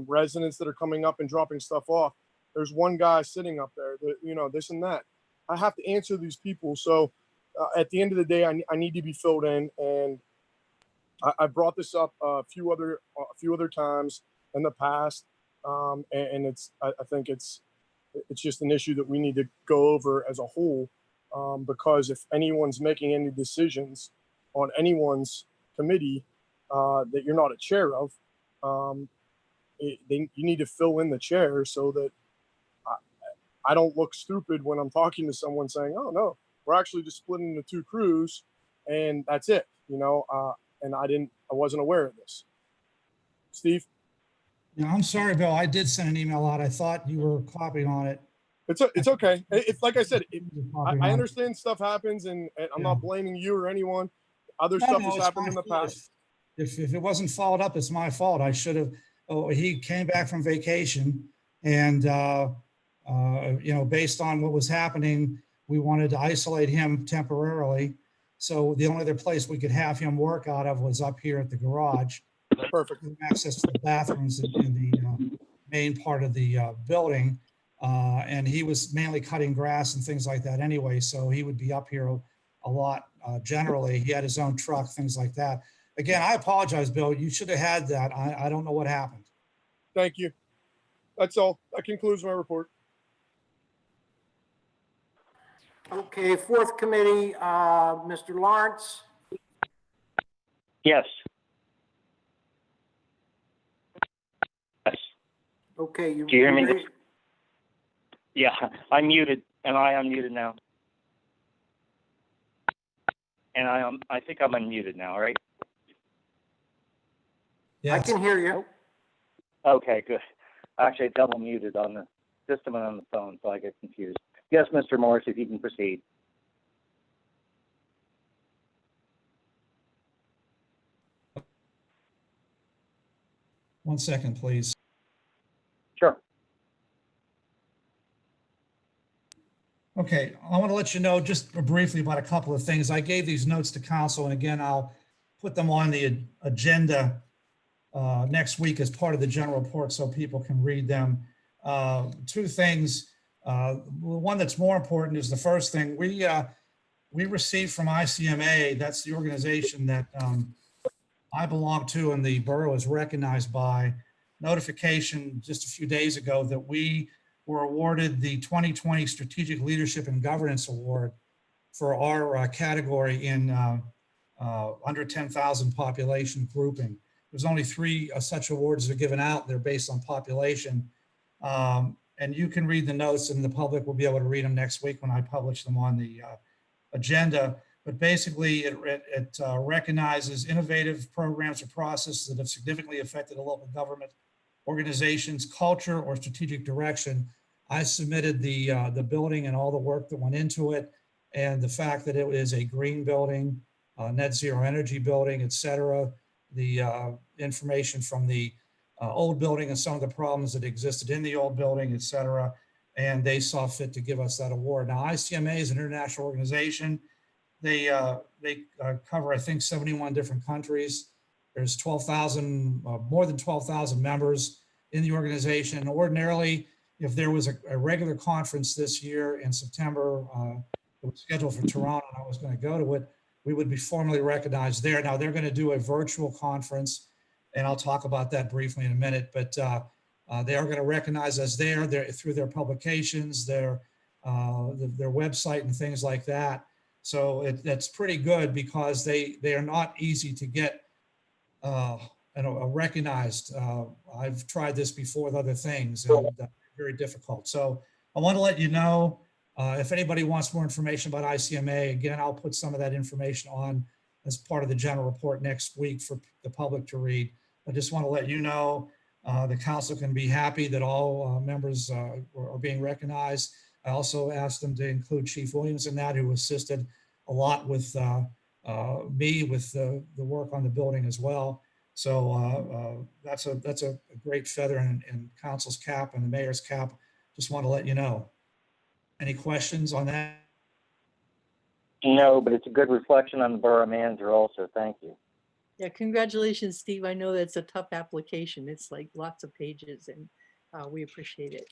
Residents that are coming up and dropping stuff off. There's one guy sitting up there that, you know, this and that. I have to answer these people. So at the end of the day, I need to be filled in. And I brought this up a few other times in the past. And I think it's just an issue that we need to go over as a whole. Because if anyone's making any decisions on anyone's committee that you're not a chair of, you need to fill in the chair so that I don't look stupid when I'm talking to someone saying, oh no, we're actually just splitting into two crews and that's it, you know, and I wasn't aware of this. Steve? Yeah, I'm sorry, Bill. I did send an email out. I thought you were copying on it. It's okay. It's like I said, Copying I on it. understand stuff happens and I'm Yeah. not blaming you or anyone. Other No, stuff no, has it's happened my in the fault. past. If it wasn't followed up, it's my fault. I should have, he came back from vacation and, you know, based on what was happening, we wanted to isolate him temporarily. So the only other place we could have him work out of was up here at the garage. Perfect. Access to the bathrooms in the main part of the building. And he was mainly cutting grass and things like that anyway. So he would be up here a lot generally. He had his own truck, things like that. Again, I apologize, Bill. You should have had that. I don't know what happened. Thank you. That's all. That concludes my report. Okay, fourth committee, Mr. Lawrence. Yes. Yes. Okay, Do you hear me? ready? Yeah, I'm muted. Am I unmuted now? And I think I'm unmuted now, right? I Yes. can hear you. Okay, good. Actually, I double muted on the system and on the phone, so I get confused. Yes, Mr. Morris, if you can proceed. One second, please. Sure. Okay, I want to let you know just briefly about a couple of things. I gave these notes to council, and again, I'll put them on the agenda next week as part of the general report so people can read them. Two things. One that's more important is the first thing. We received from ICMA, that's the organization that I belong to and the borough is recognized by, notification just a few days ago that we were awarded the 2020 Strategic Leadership and Governance Award for our category in under 10,000 population grouping. There's only 3 such awards that are given out. They're based on population. And you can read the notes and the public will be able to read them next week when I publish them on the agenda. But basically it recognizes innovative programs or processes that have significantly affected a local government organization's culture or strategic direction. I submitted the building and all the work that went into it and the fact that it is a green building, net zero energy building, et cetera. The information from the old building and some of the problems that existed in the old building, et cetera. And they saw fit to give us that award. Now, ICMA is an international organization. They cover, I think, 71 different countries. There's 12,000, more than 12,000 members in the organization. And ordinarily, if there was a regular conference this year in September, it was scheduled for Toronto and I was going to go to it, we would be formally recognized there. Now they're going to do a virtual conference and I'll talk about that briefly in a minute, but they are going to recognize us there through their publications, their website and things like that. So that's pretty good because they are not easy to get recognized. I've tried this before with other things and very difficult. So I want to let you know If anybody wants more information about ICMA, again, I'll put some of that information on as part of the general report next week for the public to read. I just want to let you know, the council can be happy that all members are being recognized. I also asked them to include Chief Williams in that, who assisted a lot with me with the work on the building as well. So that's a great feather in council's cap and the mayor's cap. Just want to let you know. Any questions on that? No, but it's a good reflection on the borough manager also. Thank you. Yeah, congratulations, Steve. I know that's a tough application. It's like lots of pages and we appreciate it.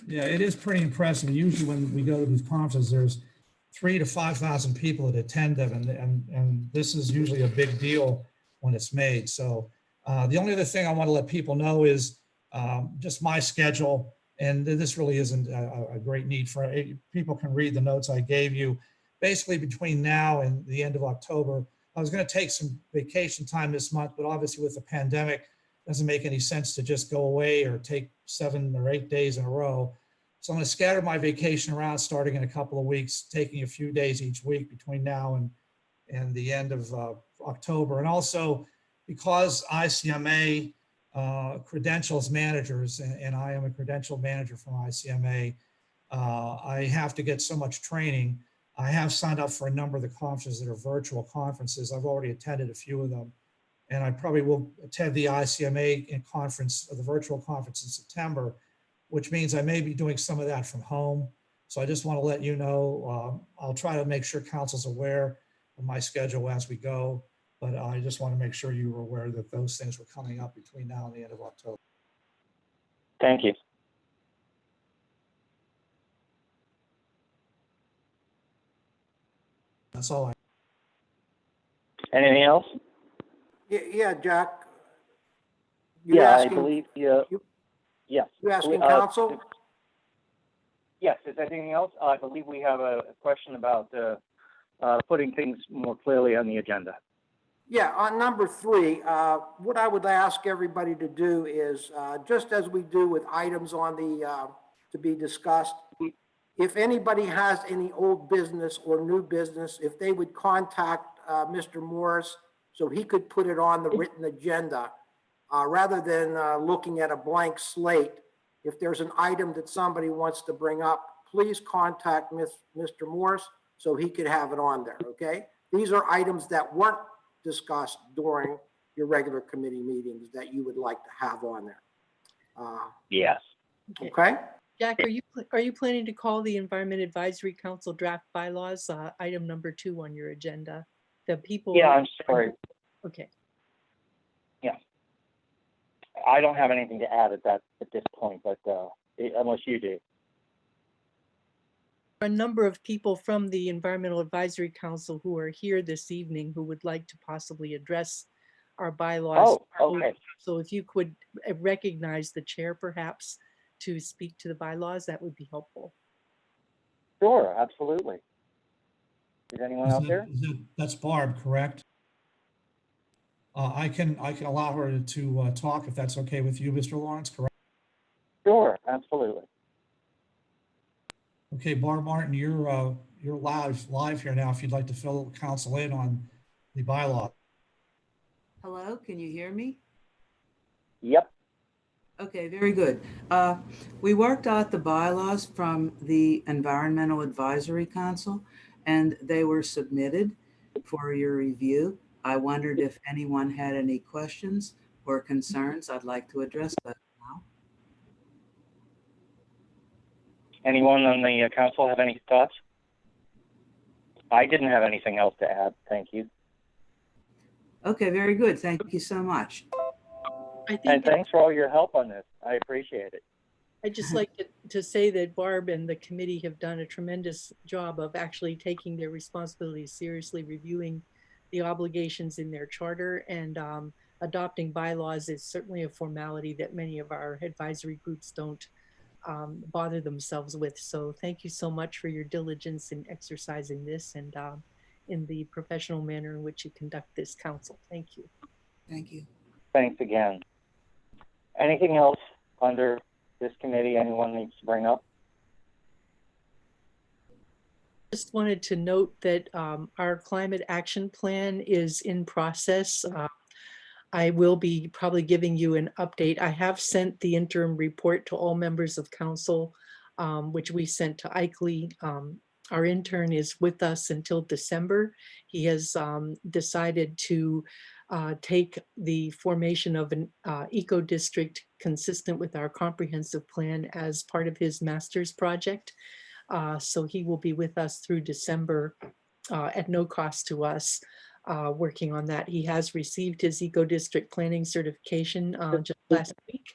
Yeah, it is pretty impressive. Usually when we go to these conferences, there's 3,000 to 5,000 people that attend them, and this is usually a big deal when it's made. So the only other thing I want to let people know is just my schedule, and this really isn't a great need for people can read the notes I gave you. Basically, between now and the end of October, I was going to take some vacation time this month, but obviously with the pandemic, it doesn't make any sense to just go away or take 7 or 8 days in a row. So I'm going to scatter my vacation around starting in a couple of weeks, taking a few days each week between now and the end of October. And also because ICMA credentials managers, and I am a credential manager from ICMA, I have to get so much training. I have signed up for a number of the conferences that are virtual conferences. I've already attended a few of them, and I probably will attend the ICMA conference, the virtual conference in September, which means I may be doing some of that from home. So I just want to let you know, I'll try to make sure council's aware of my schedule as we go, but I just want to make sure you were aware that those things were coming up between now and the end of October. Thank you. That's all I. Anything else? Yeah, Jack. You Yeah, asking- I believe, yeah. you- Yes. You asking council? Yes, is there anything else? I believe we have a question about putting things more clearly on the agenda. Yeah, on number 3, what I would ask everybody to do is, just as we do with items on the, to be discussed, if anybody has any old business or new business, if they would contact Mr. Morris so he could put it on the written agenda, rather than looking at a blank slate. If there's an item that somebody wants to bring up, please contact Mr. Morris so he could have it on there, okay? These are items that weren't discussed during your regular committee meetings that you would like to have on there. Yes. Okay? Jack, are you planning to call the Environment Advisory Council draft bylaws, item number 2 on your agenda? The people. Yeah, I'm sorry. Okay. I don't have anything to add at this point, but unless you do. A number of people from the Environmental Advisory Council who are here this evening who would like to possibly address our bylaws. Oh, okay. So if you could recognize the chair perhaps to speak to the bylaws, that would be helpful. Sure, absolutely. Is anyone out there? That's Barb, correct? I can allow her to talk if that's okay with you, Mr. Lawrence, correct? Sure, absolutely. Okay, Barb Martin, you're live here now. If you'd like to fill council in on the bylaw. Hello, can you hear me? Yep. Okay, very good. We worked out the bylaws from the Environmental Advisory Council, and they were submitted for your review. I wondered if anyone had any questions or concerns. I'd like to address that now. Anyone on the council have any thoughts? I didn't have anything else to add. Thank you. Okay, very good. Thank you so much. I think And thanks for all your help on this. I appreciate it. I'd just like to say that Barb and the committee have done a tremendous job of actually taking their responsibilities seriously, reviewing the obligations in their charter, and adopting bylaws is certainly a formality that many of our advisory groups don't bother themselves with. So thank you so much for your diligence in exercising this and in the professional manner in which you conduct this council. Thank you. Thank you. Thanks again. Anything else under this committee anyone needs to bring up? Just wanted to note that our climate action plan is in process. I will be probably giving you an update. I have sent the interim report to all members of council, which we sent to Ikely. Our intern is with us until December. He has decided to take the formation of an eco district consistent with our comprehensive plan as part of his master's project. So he will be with us through December at no cost to us, working on that. He has received his eco district planning certification just last week,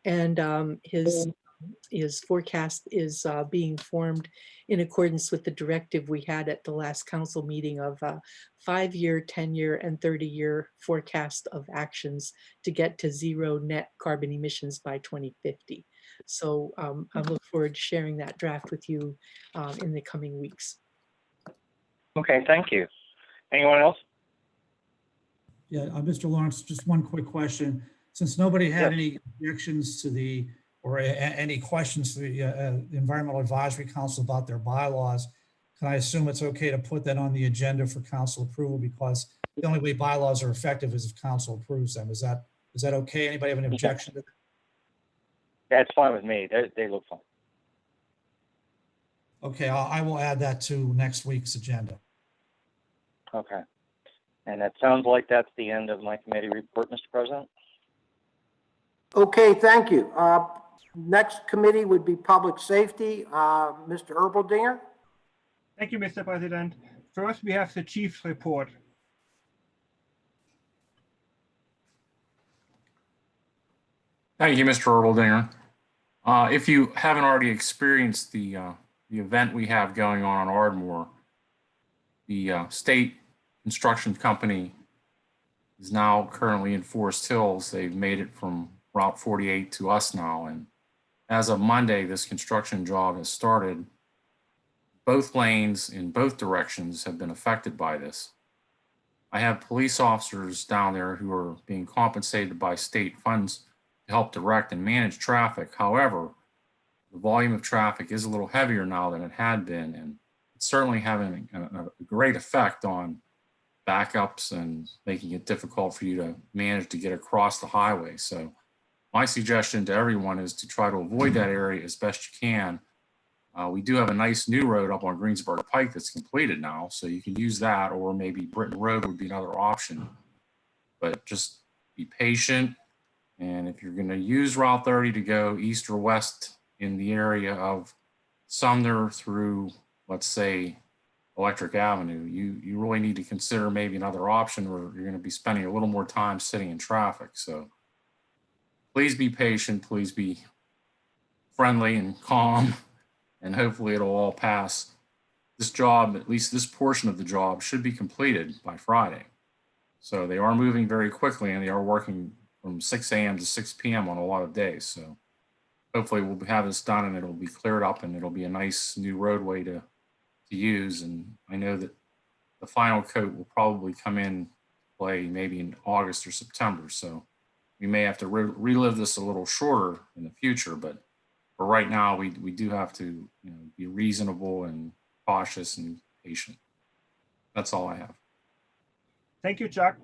and his forecast is being formed in accordance with the directive we had at the last council meeting of 5-year, 10-year, and 30-year forecast of actions to get to zero net carbon emissions by 2050. So I look forward to sharing that draft with you in the coming weeks. Okay, thank you. Anyone else? Yeah, Mr. Lawrence, just one quick question. Since nobody had Yes. any objections to the, or any questions to the Environmental Advisory Council about their bylaws, can I assume it's okay to put that on the agenda for council approval? Because the only way bylaws are effective is if council approves them. Is that okay? Anybody have an objection to that? That's fine with me. They look fine. Okay, I will add that to next week's agenda. Okay. And it sounds like that's the end of my committee report, Mr. President. Okay, thank you. Next committee would be Public Safety. Mr. Erbaldinger? Thank you, Mr. President. First, we have the chief's report. Thank you, Mr. Erbaldinger. If you haven't already experienced the event we have going on Ardmore, the state construction company is now currently in Forest Hills. They've made it from Route 48 to us now. And as of Monday, this construction job has started. Both lanes in both directions have been affected by this. I have police officers down there who are being compensated by state funds to help direct and manage traffic. However, the volume of traffic is a little heavier now than it had been, and it's certainly having a great effect on backups and making it difficult for you to manage to get across the highway. So my suggestion to everyone is to try to avoid that area as best you can. We do have a nice new road up on Greensburg Pike that's completed now, so you can use that, or maybe Britton Road would be another option. But just be patient, and if you're going to use Route 30 to go east or west in the area of Sumner through, let's say, Electric Avenue, you really need to consider maybe another option, or you're going to be spending a little more time sitting in traffic. So please be patient, please be friendly and calm, and hopefully it'll all pass. This job, at least this portion of the job, should be completed by Friday. So they are moving very quickly, and they are working from 6 a.m. to 6 p.m. on a lot of days. So hopefully we'll have this done and it'll be cleared up and it'll be a nice new roadway to use. And I know that the final coat will probably come in play maybe in August or September. So we may have to relive this a little shorter in the future, but for right now, we do have to be reasonable and cautious and patient. That's all I have. Thank you, Chuck.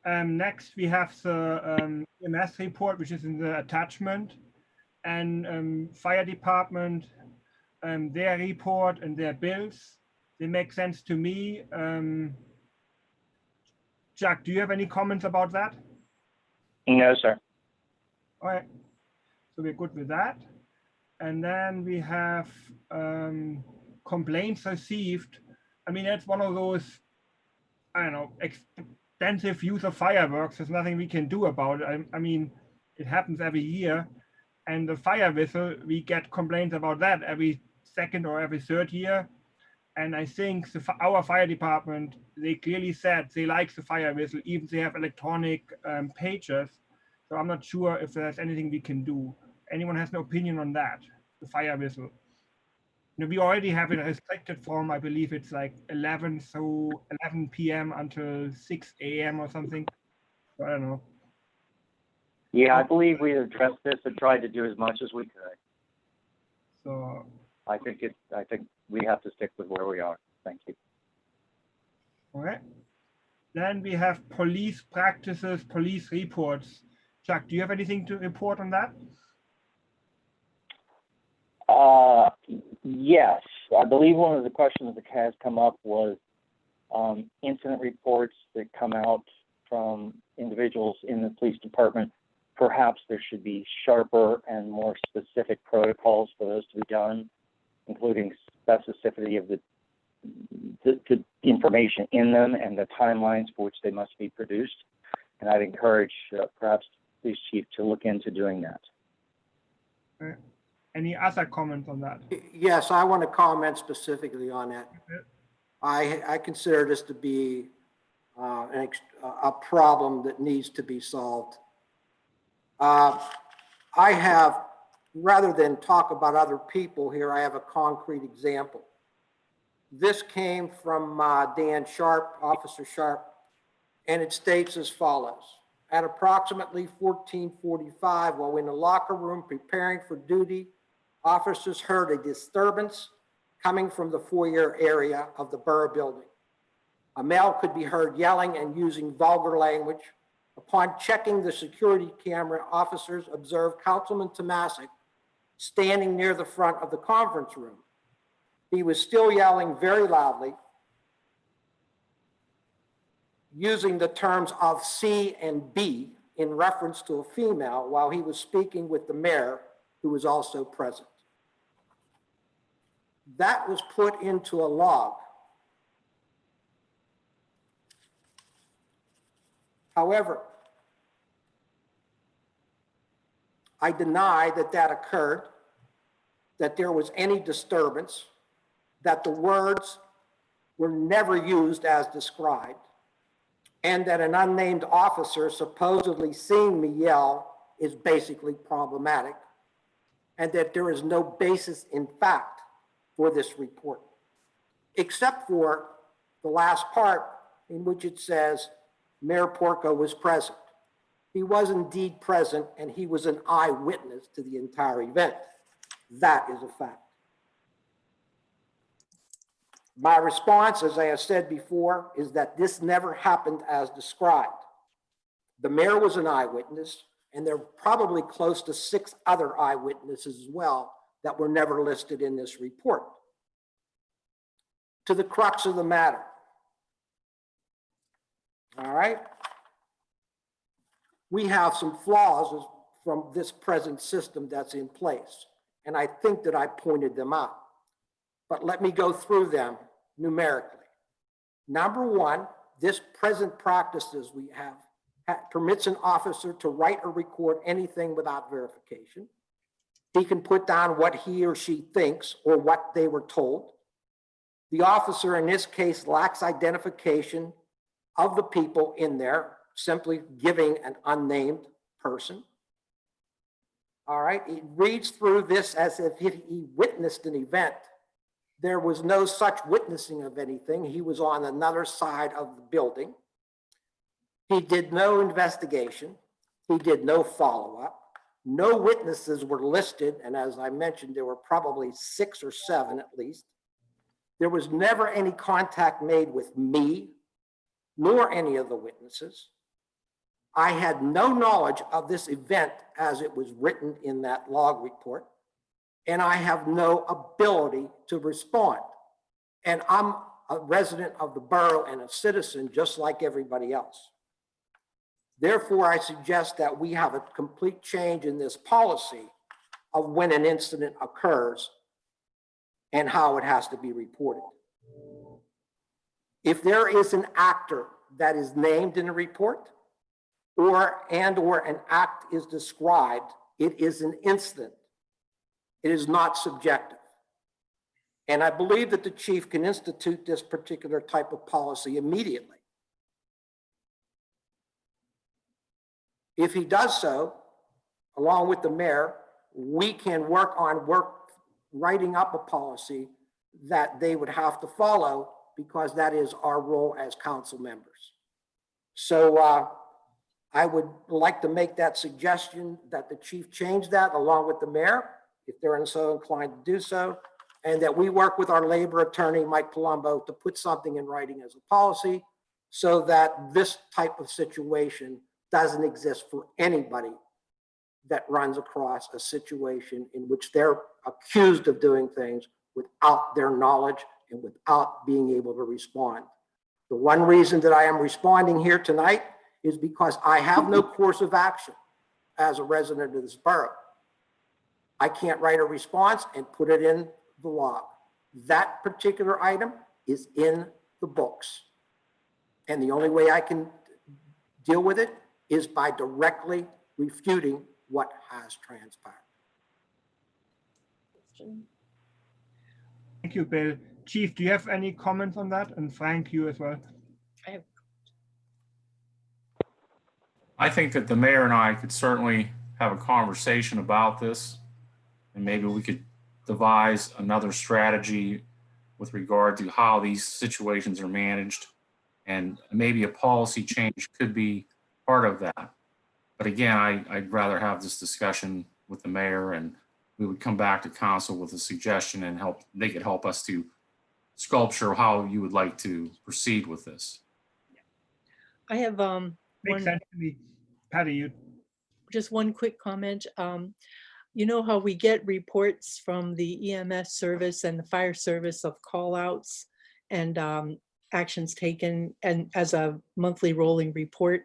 Next, we have the EMS report, which is in the attachment, and fire department, their report and their bills. They make sense to me. Chuck, do you have any comments about that? No, sir. All right, so we're good with that. And then we have complaints received. I mean, that's one of those, I don't know, extensive use of fireworks. There's nothing we can do about it. I mean, it happens every year. And the fire whistle, we get complaints about that every second or every third year. And I think our fire department, they clearly said they like the fire whistle, even if they have electronic pages. So I'm not sure if there's anything we can do. Anyone has an opinion on that, the fire whistle? We already have it a restricted form. I believe it's like 11 p.m. until 6 a.m. or something. So I don't know. Yeah, I believe we addressed this and tried to do as much as we could. So I think we have to stick with where we are. Thank you. All right. Then we have police practices, police reports. Chuck, do you have anything to report on that? Yes, I believe one of the questions that has come up was incident reports that come out from individuals in the police department. Perhaps there should be sharper and more specific protocols for those to be done, including specificity of the information in them and the timelines for which they must be produced. And I'd encourage perhaps the police chief to look into doing that. All right. Any other comments on that? Yes, I want to comment specifically on that. I consider this to be a problem that needs to be solved. I have, rather than talk about other people here, I have a concrete example. This came from Dan Sharp, Officer Sharp, and it states as follows. At approximately 14:45, while in the locker room preparing for duty, officers heard a disturbance coming from the foyer area of the borough building. A male could be heard yelling and using vulgar language. Upon checking the security camera, officers observed Councilman Tomasic standing near the front of the conference room. He was still yelling very loudly, using the terms of C and B in reference to a female while he was speaking with the mayor, who was also present. That was put into a log. However, I deny that that occurred, that there was any disturbance, that the words were never used as described, and that an unnamed officer supposedly seeing me yell is basically problematic, and that there is no basis in fact for this report, except for the last part in which it says Mayor Porco was present. He was indeed present, and he was an eyewitness to the entire event. That is a fact. My response, as I have said before, is that this never happened as described. The mayor was an eyewitness, and there are probably close to 6 other eyewitnesses as well that were never listed in this report. To the crux of the matter. All right. We have some flaws from this present system that's in place, and I think that I pointed them out. But let me go through them numerically. Number one, this present practices we have permits an officer to write or record anything without verification. He can put down what he or she thinks or what they were told. The officer in this case lacks identification of the people in there, simply giving an unnamed person. All right, he reads through this as if he witnessed an event. There was no such witnessing of anything. He was on another side of the building. He did no investigation. He did no follow-up. No witnesses were listed, and as I mentioned, there were probably 6 or 7 at least. There was never any contact made with me, nor any of the witnesses. I had no knowledge of this event as it was written in that log report, and I have no ability to respond. And I'm a resident of the borough and a citizen just like everybody else. Therefore, I suggest that we have a complete change in this policy of when an incident occurs and how it has to be reported. If there is an actor that is named in a report, or an act is described, it is an incident. It is not subjective. And I believe that the chief can institute this particular type of policy immediately. If he does so, along with the mayor, we can work on writing up a policy that they would have to follow, because that is our role as council members. So I would like to make that suggestion that the chief change that along with the mayor, if they're so inclined to do so. and that we work with our labor attorney, Mike Palumbo, to put something in writing as a policy so that this type of situation doesn't exist for anybody that runs across a situation in which they're accused of doing things without their knowledge and without being able to respond. The one reason that I am responding here tonight is because I have no course of action as a resident of this borough. I can't write a response and put it in the log. That particular item is in the books. And the only way I can deal with it is by directly refuting what has transpired. Thank you, Bill. Chief, do you have any comments on that? And Frank, you as well. I think that the mayor and I could certainly have a conversation about this, and maybe we could devise another strategy with regard to how these situations are managed, and maybe a policy change could be part of that. But again, I'd rather have this discussion with the mayor, and we would come back to council with a suggestion and they could help us to sculpture how you would like to proceed with this. I have Makes sense to me. Patty, just one quick comment. You know how we get reports from the EMS service and the fire service of call outs and actions taken, and as a monthly rolling report.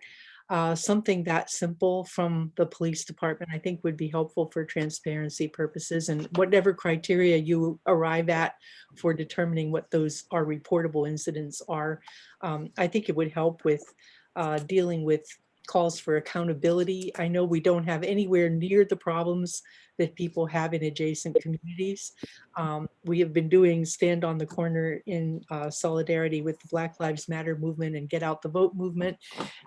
Something that simple from the police department, I think, would be helpful for transparency purposes, and whatever criteria you arrive at for determining what those are reportable incidents are. I think it would help with dealing with calls for accountability. I know we don't have anywhere near the problems that people have in adjacent communities. We have been doing Stand on the Corner in solidarity with the Black Lives Matter movement and Get Out the Vote movement.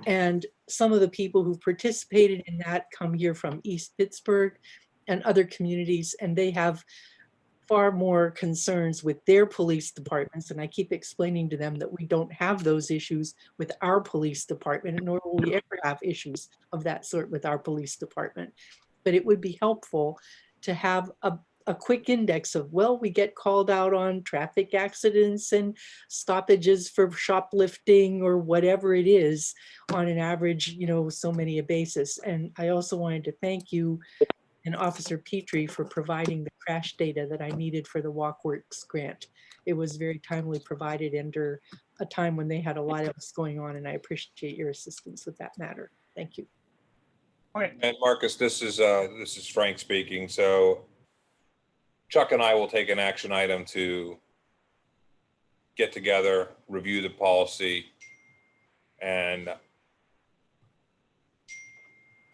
And some of the people who participated in that come here from East Pittsburgh and other communities, and they have far more concerns with their police departments. And I keep explaining to them that we don't have those issues with our police department, nor will we ever have issues of that sort with our police department. But it would be helpful to have a quick index of, well, we get called out on traffic accidents and stoppages for shoplifting or whatever it is on an average, so many a basis. And I also wanted to thank you and Officer Petrie for providing the crash data that I needed for the WalkWorks grant. It was very timely provided under a time when they had a lot else going on, and I appreciate your assistance with that matter. Thank you. okay. And Marcus, this is Frank speaking. So Chuck and I will take an action item to get together, review the policy, and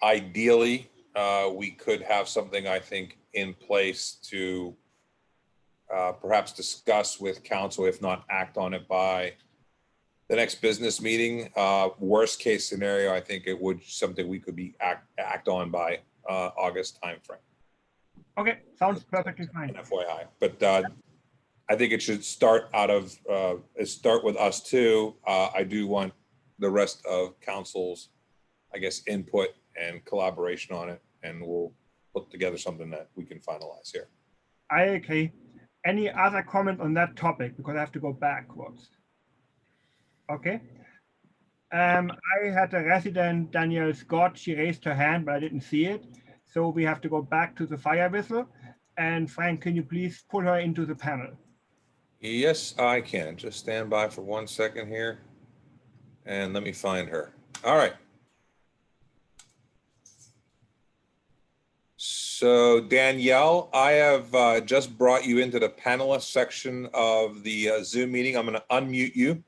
ideally, we could have something, I think, in place to perhaps discuss with council, if not act on it by the next business meeting. Worst case scenario, I think it would something we could be act on by August timeframe. Okay, sounds perfectly fine. FYI, but I think it should start with us too. I do want the rest of council's, I guess, input and collaboration on it, and we'll put together something that we can finalize here. I agree. Any other comment on that topic? Because I have to go backwards. Okay. I had a resident, Danielle Scott. She raised her hand, but I didn't see it. So we have to go back to the fire whistle. And Frank, can you please put her into the panel? Yes, I can. Just stand by for 1 second here, and let me find her. All right. So Danielle, I have just brought you into the panelist section of the Zoom meeting. I'm going to unmute you.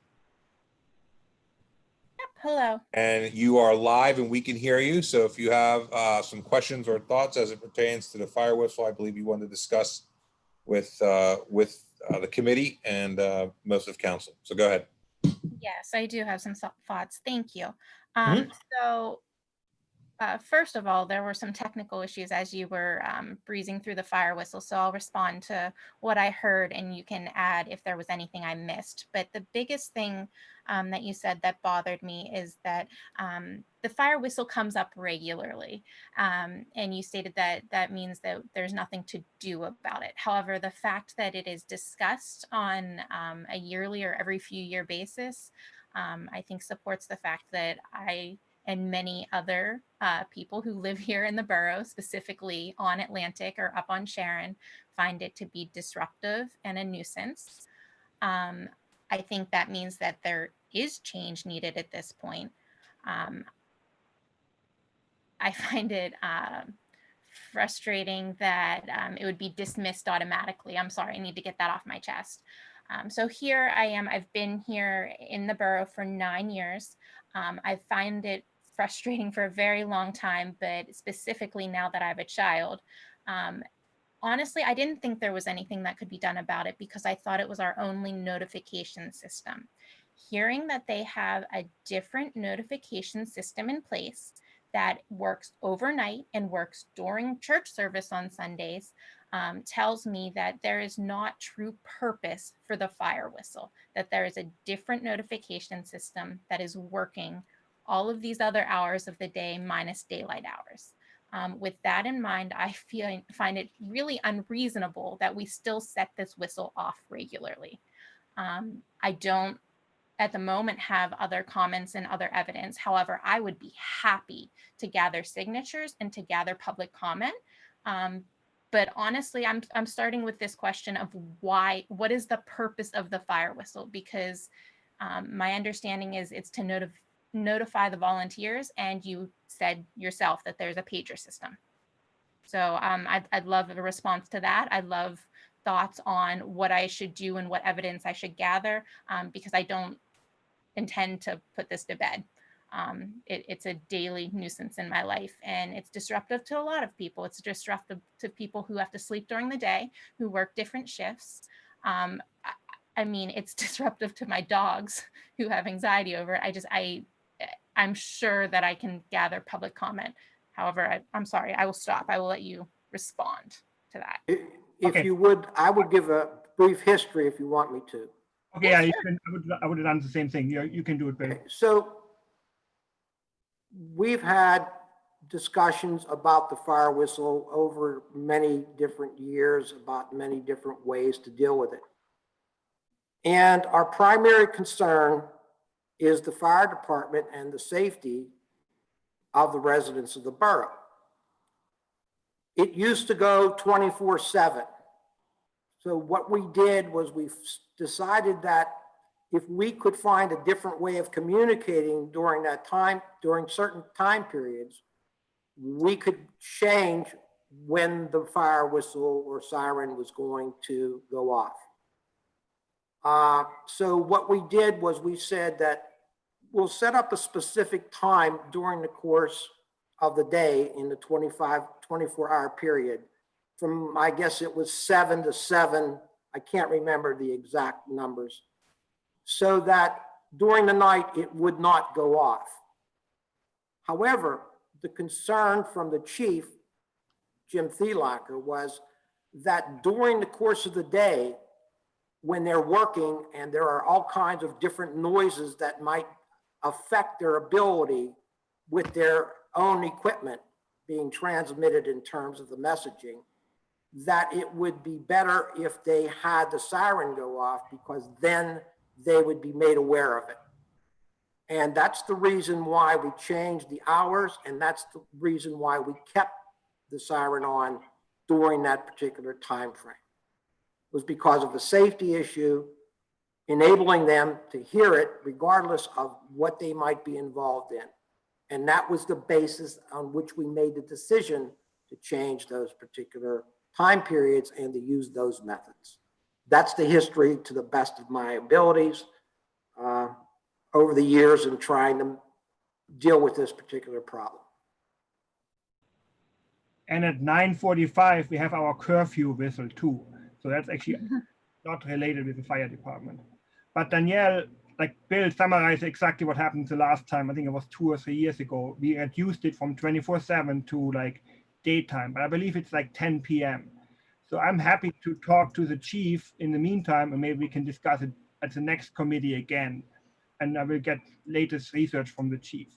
Yep, hello. And you are live and we can hear you. So if you have some questions or thoughts as it pertains to the fire whistle, I believe you want to discuss with the committee and most of council. So go ahead. Yes, I do have some thoughts. Thank you. Mhm. So First of all, there were some technical issues as you were breezing through the fire whistle, so I'll respond to what I heard and you can add if there was anything I missed. But the biggest thing that you said that bothered me is that the fire whistle comes up regularly. And you stated that that means that there's nothing to do about it. However, the fact that it is discussed on a yearly or every few year basis, I think supports the fact that I and many other people who live here in the borough, specifically on Atlantic or up on Sharon, find it to be disruptive and a nuisance. I think that means that there is change needed at this point. I find it frustrating that it would be dismissed automatically. I'm sorry, I need to get that off my chest. So here I am. I've been here in the borough for 9 years. I find it frustrating for a very long time, but specifically now that I have a child. Honestly, I didn't think there was anything that could be done about it because I thought it was our only notification system. Hearing that they have a different notification system in place that works overnight and works during church service on Sundays tells me that there is not true purpose for the fire whistle, that there is a different notification system that is working all of these other hours of the day minus daylight hours. With that in mind, I find it really unreasonable that we still set this whistle off regularly. I don't at the moment have other comments and other evidence. However, I would be happy to gather signatures and to gather public comment. But honestly, I'm starting with this question of what is the purpose of the fire whistle? Because my understanding is it's to notify the volunteers, and you said yourself that there's a pager system. So I'd love a response to that. I'd love thoughts on what I should do and what evidence I should gather, because I don't intend to put this to bed. It's a daily nuisance in my life, and it's disruptive to a lot of people. It's disruptive to people who have to sleep during the day, who work different shifts. I mean, it's disruptive to my dogs who have anxiety over it. I'm sure that I can gather public comment. However, I'm sorry, I will stop. I will let you respond to that. If you would, I would give a brief history if you want me to. Okay, yeah, I would have done the same thing. You can do it, babe. Okay, so we've had discussions about the fire whistle over many different years, about many different ways to deal with it. And our primary concern is the fire department and the safety of the residents of the borough. It used to go 24/7. So what we did was we decided that if we could find a different way of communicating during that time, during certain time periods, we could change when the fire whistle or siren was going to go off. So what we did was we said that we'll set up a specific time during the course of the day in the 24-hour period from, I guess it was 7 to 7. I can't remember the exact numbers, so that during the night it would not go off. However, the concern from the chief, Jim Thielacker, was that during the course of the day, when they're working and there are all kinds of different noises that might affect their ability with their own equipment being transmitted in terms of the messaging, that it would be better if they had the siren go off, because then they would be made aware of it. And that's the reason why we changed the hours, and that's the reason why we kept the siren on during that particular time frame. Was because of the safety issue, enabling them to hear it regardless of what they might be involved in. And that was the basis on which we made the decision to change those particular time periods and to use those methods. That's the history, to the best of my abilities, over the years in trying to deal with this particular problem. And at 9:45, we have our curfew whistle too. So that's actually not related with the fire department. But Danielle, like Bill summarized exactly what happened the last time. I think it was 2 or 3 years ago. We reduced it from 24/7 to like daytime, but I believe it's like 10 p.m. So I'm happy to talk to the chief in the meantime, and maybe we can discuss it at the next committee again. And I will get latest research from the chief.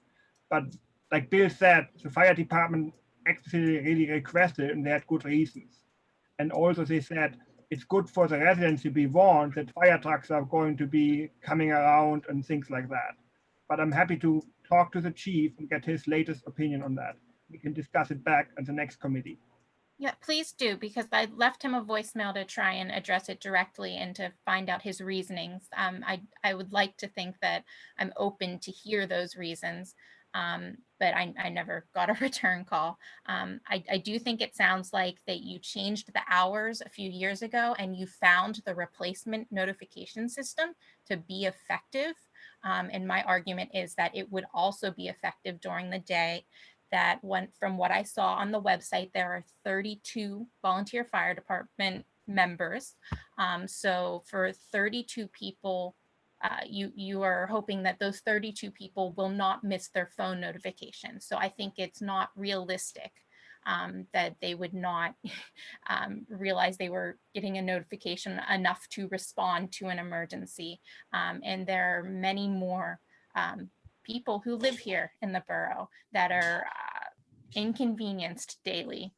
But like Bill said, the fire department explicitly really requested, and they had good reasons. And also they said it's good for the residents to be warned that fire trucks are going to be coming around and things like that. But I'm happy to talk to the chief and get his latest opinion on that. We can discuss it back at the next committee. Yeah, please do, because I left him a voicemail to try and address it directly and to find out his reasonings. I would like to think that I'm open to hear those reasons, but I never got a return call. I do think it sounds like that you changed the hours a few years ago and you found the replacement notification system to be effective. And my argument is that it would also be effective during the day. That went from what I saw on the website, there are 32 volunteer fire department members. So for 32 people, you are hoping that those 32 people will not miss their phone notification. So I think it's not realistic that they would not realize they were getting a notification enough to respond to an emergency. And there are many more people who live here in the borough that are inconvenienced daily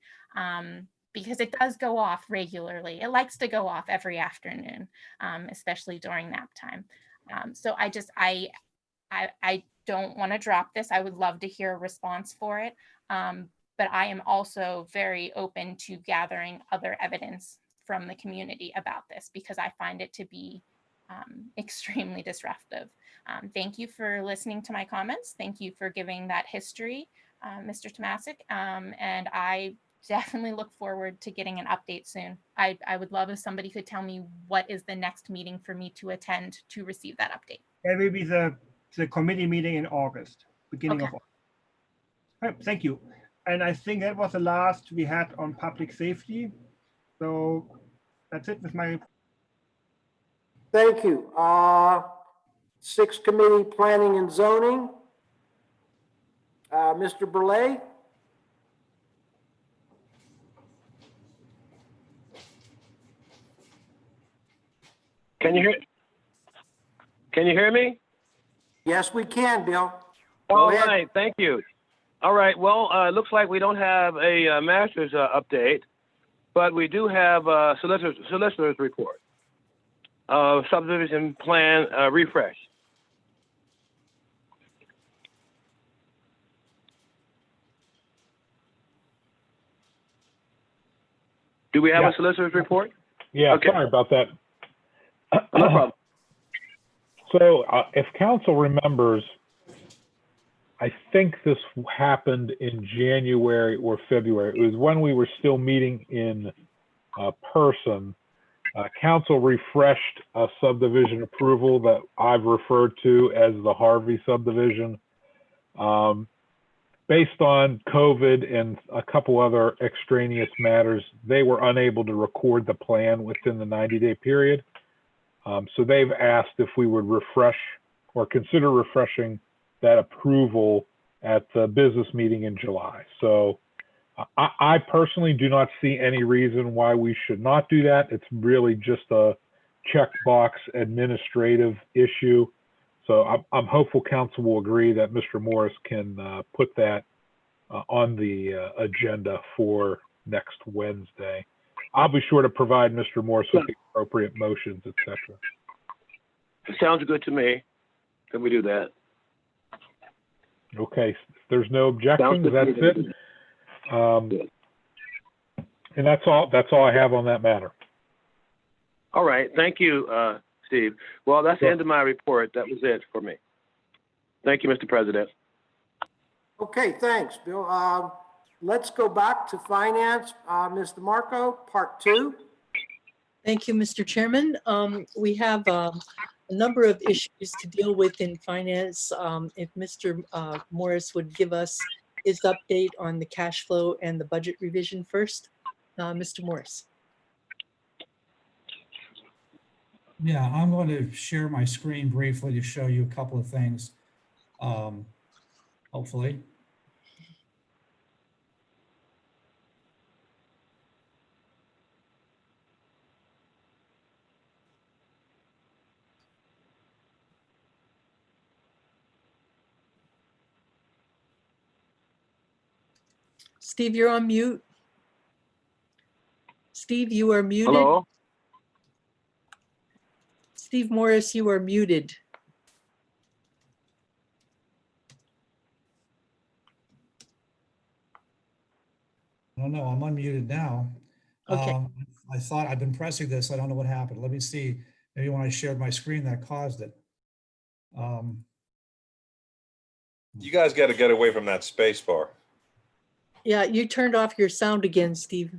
because it does go off regularly. It likes to go off every afternoon, especially during nap time. So I don't want to drop this. I would love to hear a response for it. But I am also very open to gathering other evidence from the community about this because I find it to be extremely disruptive. Thank you for listening to my comments. Thank you for giving that history, Mr. Tomasic. And I definitely look forward to getting an update soon. I would love if somebody could tell me what is the next meeting for me to attend to receive that update. It will be the committee meeting in August, beginning of August. Right, thank you. And I think that was the last we had on public safety. So that's it with my report. Thank you. Sixth Committee, Planning and Zoning. Mr. Burley? Can you hear me? Yes, we can, Bill. All right, thank you. All right, well, it looks like we don't have a master's update, but we do have a solicitor's report. Subdivision plan refresh. Do we have a solicitor's report? Yeah, Okay. Sorry about that. No problem. So if council remembers, I think this happened in January or February. It was when we were still meeting in person. Council refreshed a subdivision approval that I've referred to as the Harvey subdivision. Based on COVID and a couple other extraneous matters, they were unable to record the plan within the 90-day period. So they've asked if we would refresh or consider refreshing that approval at the business meeting in July. So I personally do not see any reason why we should not do that. It's really just a checkbox administrative issue. So I'm hopeful council will agree that Mr. Morris can put that on the agenda for next Wednesday. I'll be sure to provide Mr. Morris with the appropriate motions, etc. Sounds good to me. Can we do that? Okay, if there's no objections, that's it. And that's all I have on that matter. All right, thank you, Steve. Well, that's the end of my report. That was it for me. Thank you, Mr. President. Okay, thanks, Bill. Let's go back to finance. Mr. Marco, part 2. Thank you, Mr. Chairman. We have a number of issues to deal with in finance. If Mr. Morris would give us his update on the cash flow and the budget revision first. Mr. Morris. Yeah, I'm going to share my screen briefly to show you a couple of things. Hopefully. Steve, you're on mute. Steve, you are muted. Hello? Steve Morris, you are muted. I don't know, I'm unmuted now. Okay. I thought I've been pressing this. I don't know what happened. Let me see. Maybe when I shared my screen that caused it. You guys got to get away from that space bar. Yeah, you turned off your sound again, Steve.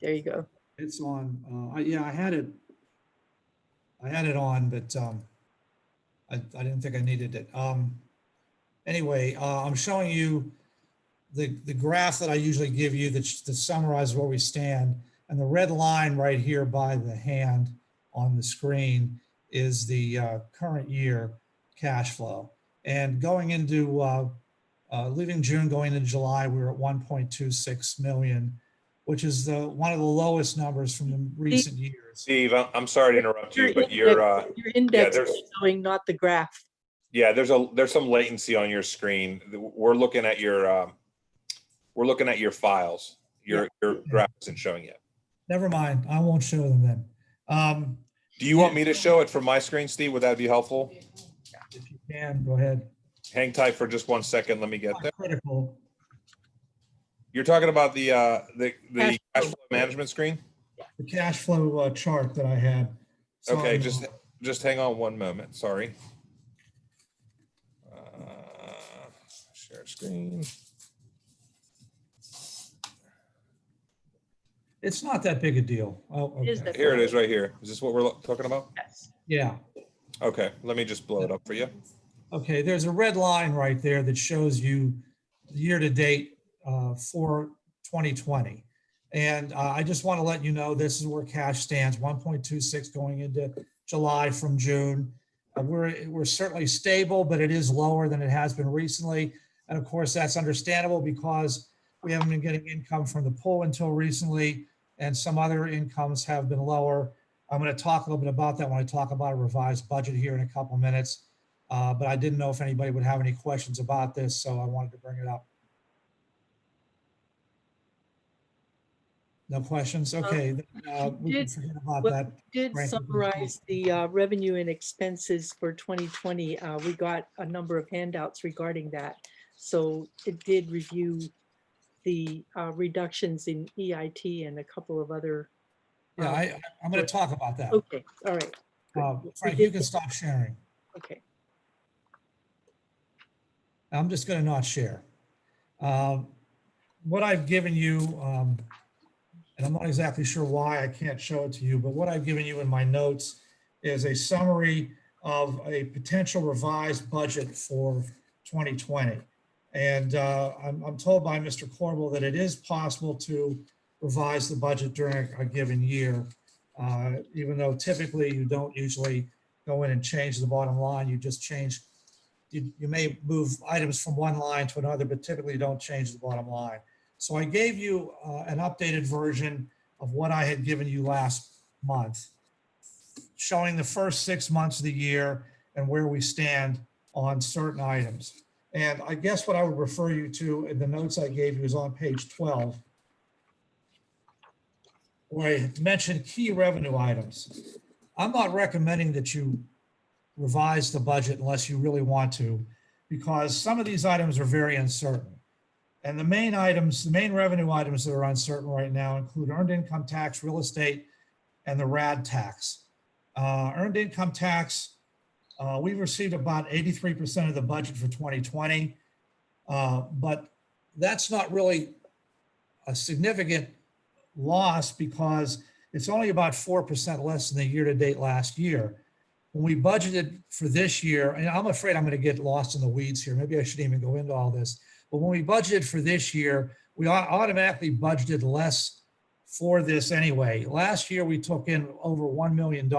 There you go. It's on. Yeah, I had it on, but I didn't think I needed it. Anyway, I'm showing you the graph that I usually give you that summarizes where we stand. And the red line right here by the hand on the screen is the current year cash flow. And going into, leaving June, going into July, we were at 1.26 million, which is one of the lowest numbers from the recent years. Steve, I'm sorry to interrupt you, but your your index there's- is showing, not the graph. yeah, there's some latency on your screen. We're looking at your files. Your graph isn't showing yet. Never mind, I won't show them then. Do you want me to show it from my screen, Steve? Would that be helpful? If you can, go ahead. Hang tight for just 1 second. Let me get there. Critical. You're talking about the cash flow management screen? The cash flow chart that I had. So Okay, I'm, just hang on 1 moment. Sorry. Share screen. it's not that big a deal. Oh, okay. Is that- Here it is right here. Is this what we're talking about? Yes. Yeah. Okay, let me just blow it up for you. Okay, there's a red line right there that shows you year to date for 2020. And I just want to let you know, this is where cash stands, 1.26 going into July from June. We're certainly stable, but it is lower than it has been recently. And of course, that's understandable because we haven't been getting income from the pool until recently, and some other incomes have been lower. I'm going to talk a little bit about that when I talk about a revised budget here in a couple minutes. But I didn't know if anybody would have any questions about this, so I wanted to bring it up. No questions? Okay. We can forget about Well, that. we did Frank, you can- summarize the revenue and expenses for 2020. We got a number of handouts regarding that. So it did review the reductions in EIT and a couple of other. Yeah, I'm going to talk about that. Okay, all right. good. Frank, We you did- can stop sharing. Okay, I'm just going to not share. What I've given you, and I'm not exactly sure why I can't show it to you, but what I've given you in my notes is a summary of a potential revised budget for 2020. And I'm told by Mr. Corbel that it is possible to revise the budget during a given year, even though typically you don't usually go in and change the bottom line. You just change, you may move items from one line to another, but typically you don't change the bottom line. So I gave you an updated version of what I had given you last month, showing the first 6 months of the year and where we stand on certain items. And I guess what I would refer you to in the notes I gave you is on page 12, where I mentioned key revenue items. I'm not recommending that you revise the budget unless you really want to, because some of these items are very uncertain. And the main items, the main revenue items that are uncertain right now include earned income tax, real estate, and the RAD tax. Earned income tax, we've received about 83% of the budget for 2020, but that's not really a significant loss because it's only about 4% less than the year-to-date last year. When we budgeted for this year, and I'm afraid I'm going to get lost in the weeds here. Maybe I shouldn't even go into all this. But when we budgeted for this year, we automatically budgeted less for this anyway. Last year, we took in over $1 million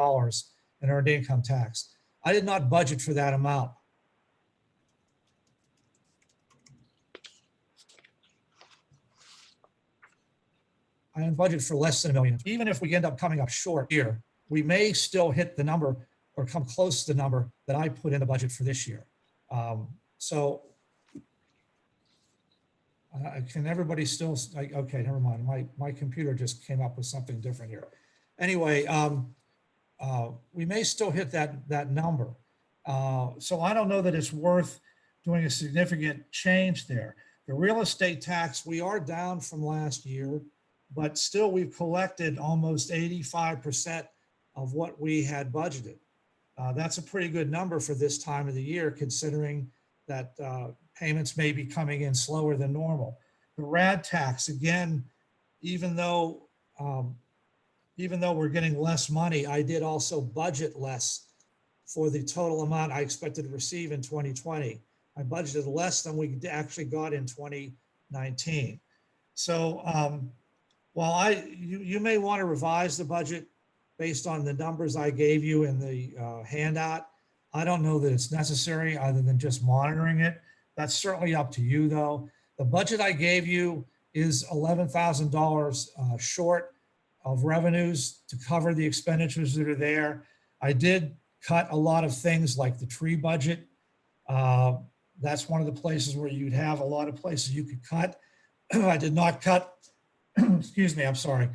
and earned income tax. I did not budget for that amount. I didn't budget for less than $1 million. Even if we end up coming up short here, we may still hit the number or come close to the number that I put in the budget for this year. So can everybody still, okay, never mind. My computer just came up with something different here. Anyway, we may still hit that number. So I don't know that it's worth doing a significant change there. The real estate tax, we are down from last year, but still we've collected almost 85% of what we had budgeted. That's a pretty good number for this time of the year, considering that payments may be coming in slower than normal. The RAD tax, again, even though we're getting less money, I did also budget less for the total amount I expected to receive in 2020. I budgeted less than we actually got in 2019. So while you may want to revise the budget based on the numbers I gave you in the handout, I don't know that it's necessary other than just monitoring it. That's certainly up to you, though. The budget I gave you is $11,000 short of revenues to cover the expenditures that are there. I did cut a lot of things like the tree budget. That's one of the places where you'd have a lot of places you could cut. I did not cut, excuse me, I'm sorry.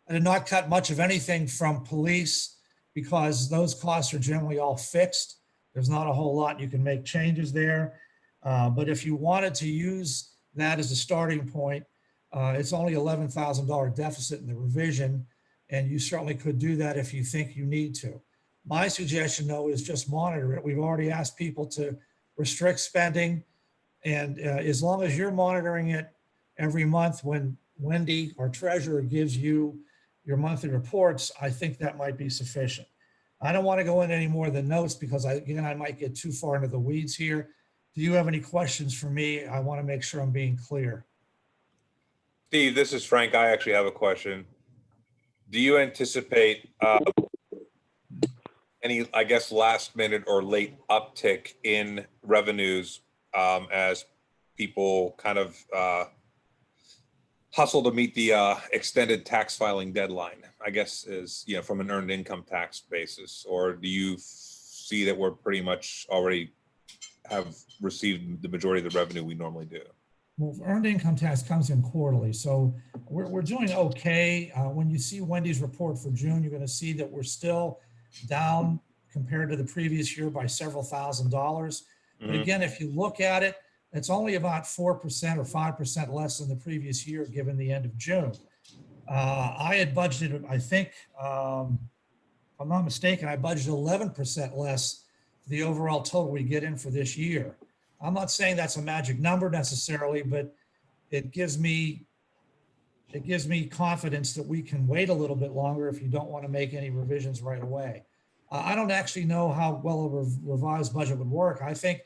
I did not cut much of anything from police because those costs are generally all fixed. There's not a whole lot you can make changes there. But if you wanted to use that as a starting point, it's only $11,000 deficit in the revision, and you certainly could do that if you think you need to. My suggestion, though, is just monitor it. We've already asked people to restrict spending, and as long as you're monitoring it every month when Wendy, our treasurer, gives you your monthly reports, I think that might be sufficient. I don't want to go into any more than notes because I might get too far into the weeds here. Do you have any questions for me? I want to make sure I'm being clear. Steve, this is Frank. I actually have a question. Do you anticipate any, I guess, last minute or late uptick in revenues as people kind of hustle to meet the extended tax filing deadline, I guess, is, from an earned income tax basis? Or do you see that we're pretty much already have received the majority of the revenue we normally do? Well, earned income tax comes in quarterly, so we're doing okay. When you see Wendy's report for June, you're going to see that we're still down compared to the previous year by several $1,000s. But again, if you look at it, it's only about 4% or 5% less than the previous year, given the end of June. I had budgeted, I think, if I'm not mistaken, I budgeted 11% less for the overall total we get in for this year. I'm not saying that's a magic number necessarily, but it gives me confidence that we can wait a little bit longer if you don't want to make any revisions right away. I don't actually know how well a revised budget would work. I think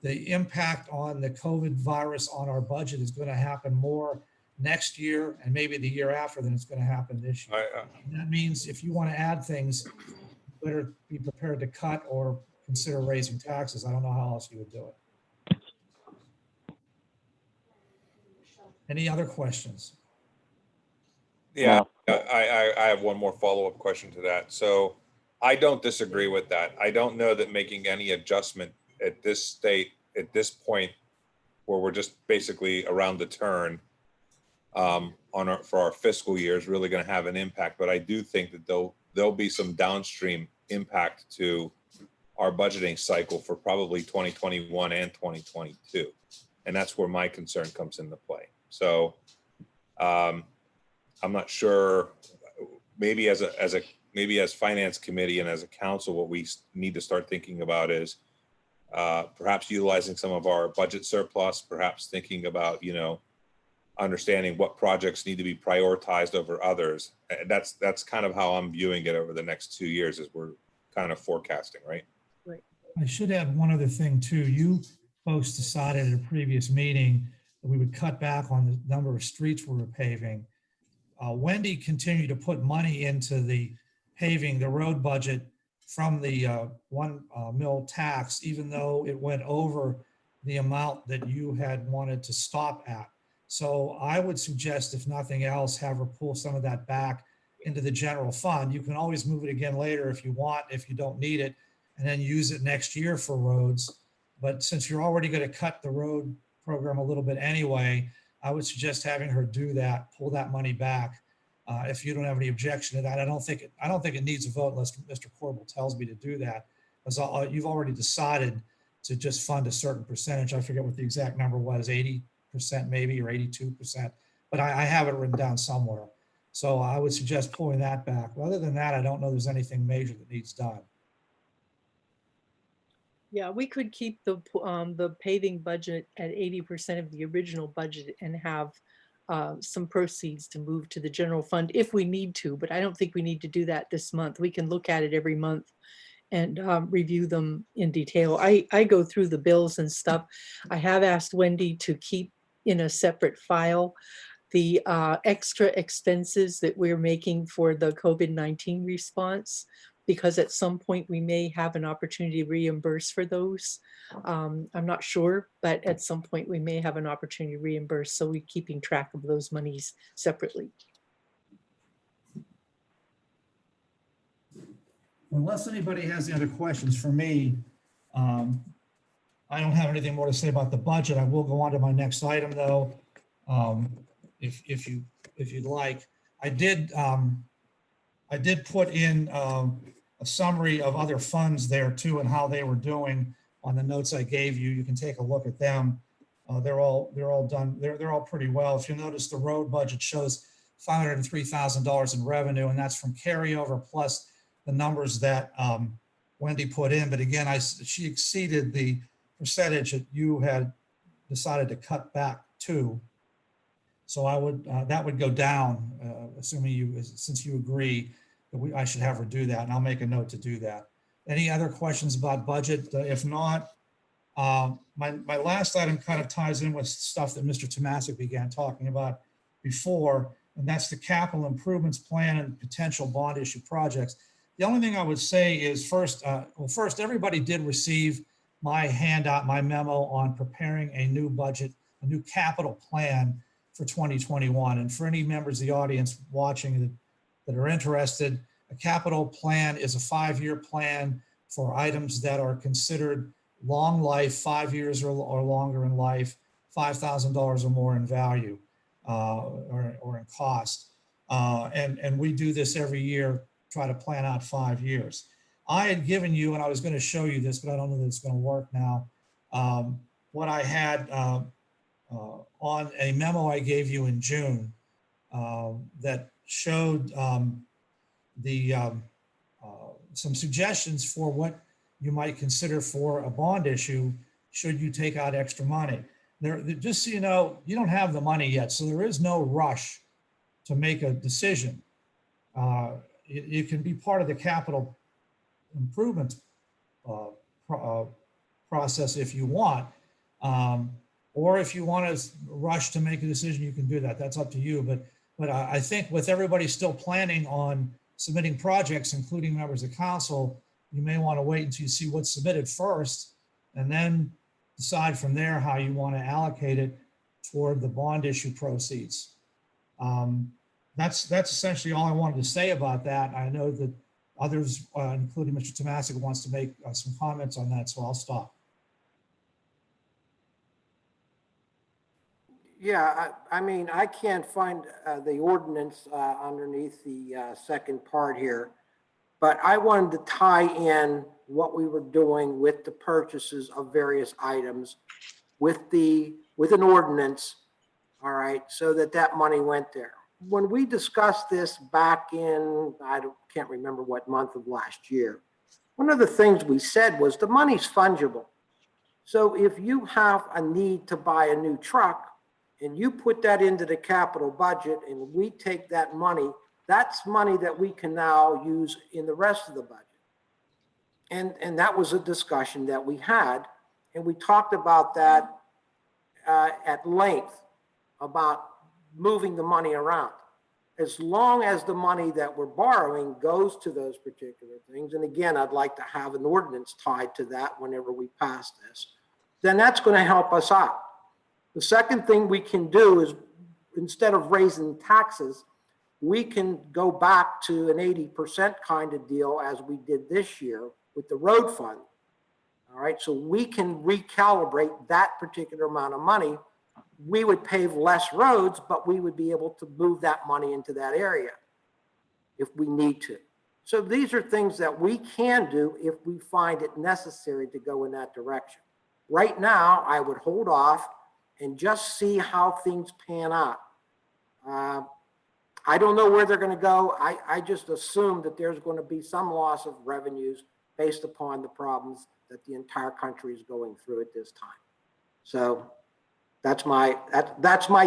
the impact on the COVID virus on our budget is going to happen more next year and maybe the year after than it's going to happen this year. That means if you want to add things, you better be prepared to cut or consider raising taxes. I don't know how else you would do it. Any other questions? Yeah, I have one more follow-up question to that. So I don't disagree with that. I don't know that making any adjustment at this point, where we're just basically around the turn for our fiscal year, is really going to have an impact. But I do think that there'll be some downstream impact to our budgeting cycle for probably 2021 and 2022, and that's where my concern comes into play. So I'm not sure. Maybe as finance committee and as a council, what we need to start thinking about is perhaps utilizing some of our budget surplus, perhaps thinking about, understanding what projects need to be prioritized over others. That's kind of how I'm viewing it over the next 2 years, as we're kind of forecasting, right? Right. I should add one other thing too. You folks decided at a previous meeting that we would cut back on the number of streets we were paving. Wendy continued to put money into the paving, the road budget, from the 1 mil tax, even though it went over the amount that you had wanted to stop at. So I would suggest, if nothing else, have her pull some of that back into the general fund. You can always move it again later if you want, if you don't need it, and then use it next year for roads. But since you're already going to cut the road program a little bit anyway, I would suggest having her do that, pull that money back. If you don't have any objection to that, I don't think it needs a vote unless Mr. Corbel tells me to do that. Because you've already decided to just fund a certain percentage. I forget what the exact number was, 80% maybe, or 82%, but I have it written down somewhere. So I would suggest pulling that back. Other than that, I don't know there's anything major that needs done. Yeah, we could keep the paving budget at 80% of the original budget and have some proceeds to move to the general fund if we need to, but I don't think we need to do that this month. We can look at it every month and review them in detail. I go through the bills and stuff. I have asked Wendy to keep in a separate file the extra expenses that we're making for the COVID-19 response, because at some point we may have an opportunity to reimburse for those. I'm not sure, but at some point we may have an opportunity to reimburse. So we're keeping track of those monies separately. Unless anybody has any other questions for me, I don't have anything more to say about the budget. I will go on to my next item though, if you'd like. I did put in a summary of other funds there too and how they were doing on the notes I gave you. You can take a look at them. They're all done. They're all pretty well. If you notice, the road budget shows $503,000 in revenue, and that's from carryover plus the numbers that Wendy put in. But again, she exceeded the percentage that you had decided to cut back to. So I would that would go down, assuming since you agree that I should have her do that, and I'll make a note to do that. Any other questions about budget? If not, my last item kind of ties in with stuff that Mr. Tomasic began talking about before, and that's the capital improvements plan and potential bond issue projects. The only thing I would say is first, everybody did receive my handout, my memo on preparing a new budget, a new capital plan for 2021. And for any members of the audience watching that are interested, a capital plan is a 5-year plan for items that are considered long life, 5 years or longer in life, $5,000 or more in value or in cost. And we do this every year, try to plan out 5 years. I had given you, and I was going to show you this, but I don't know that it's going to work now, what I had on a memo I gave you in June that showed some suggestions for what you might consider for a bond issue should you take out extra money. Just so you know, you don't have the money yet, so there is no rush to make a decision. It can be part of the capital improvement process if you want, or if you want to rush to make a decision, you can do that. That's up to you. But I think with everybody still planning on submitting projects, including members of council, you may want to wait until you see what's submitted first, and then decide from there how you want to allocate it toward the bond issue proceeds. That's essentially all I wanted to say about that. I know that others, including Mr. Tomasic, wants to make some comments on that, so I'll stop. Yeah, I mean, I can't find the ordinance underneath the second part here, but I wanted to tie in what we were doing with the purchases of various items with an ordinance, all right, so that money went there. When we discussed this back in, can't remember what month of last year, one of the things we said was the money's fungible. So if you have a need to buy a new truck and you put that into the capital budget and we take that money, that's money that we can now use in the rest of the budget. And that was a discussion that we had, and we talked about that at length about moving the money around. as long as the money that we're borrowing goes to those particular things, and again, I'd like to have an ordinance tied to that whenever we pass this, then that's going to help us out. The second thing we can do is, instead of raising taxes, we can go back to an 80% kind of deal as we did this year with the road fund. All right, so we can recalibrate that particular amount of money. We would pave less roads, but we would be able to move that money into that area if we need to. So these are things that we can do if we find it necessary to go in that direction. Right now, I would hold off and just see how things pan out. I don't know where they're going to go. I just assume that there's going to be some loss of revenues based upon the problems that the entire country is going through at this time. So that's my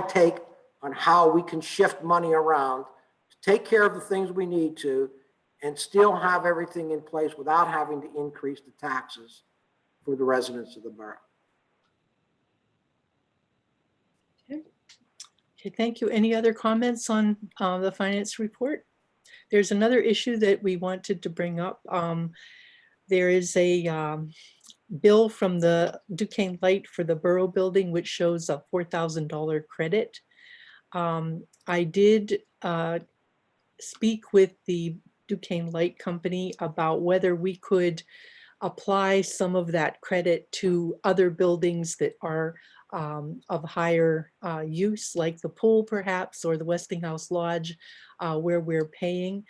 take on how we can shift money around to take care of the things we need to and still have everything in place without having to increase the taxes for the residents of the borough. Okay, thank you. Any other comments on the finance report? There's another issue that we wanted to bring up. There is a bill from the Duquesne Light for the borough building, which shows a $4,000 credit. I did speak with the Duquesne Light Company about whether we could apply some of that credit to other buildings that are of higher use, like the pool perhaps, or the Westinghouse Lodge, where we're paying.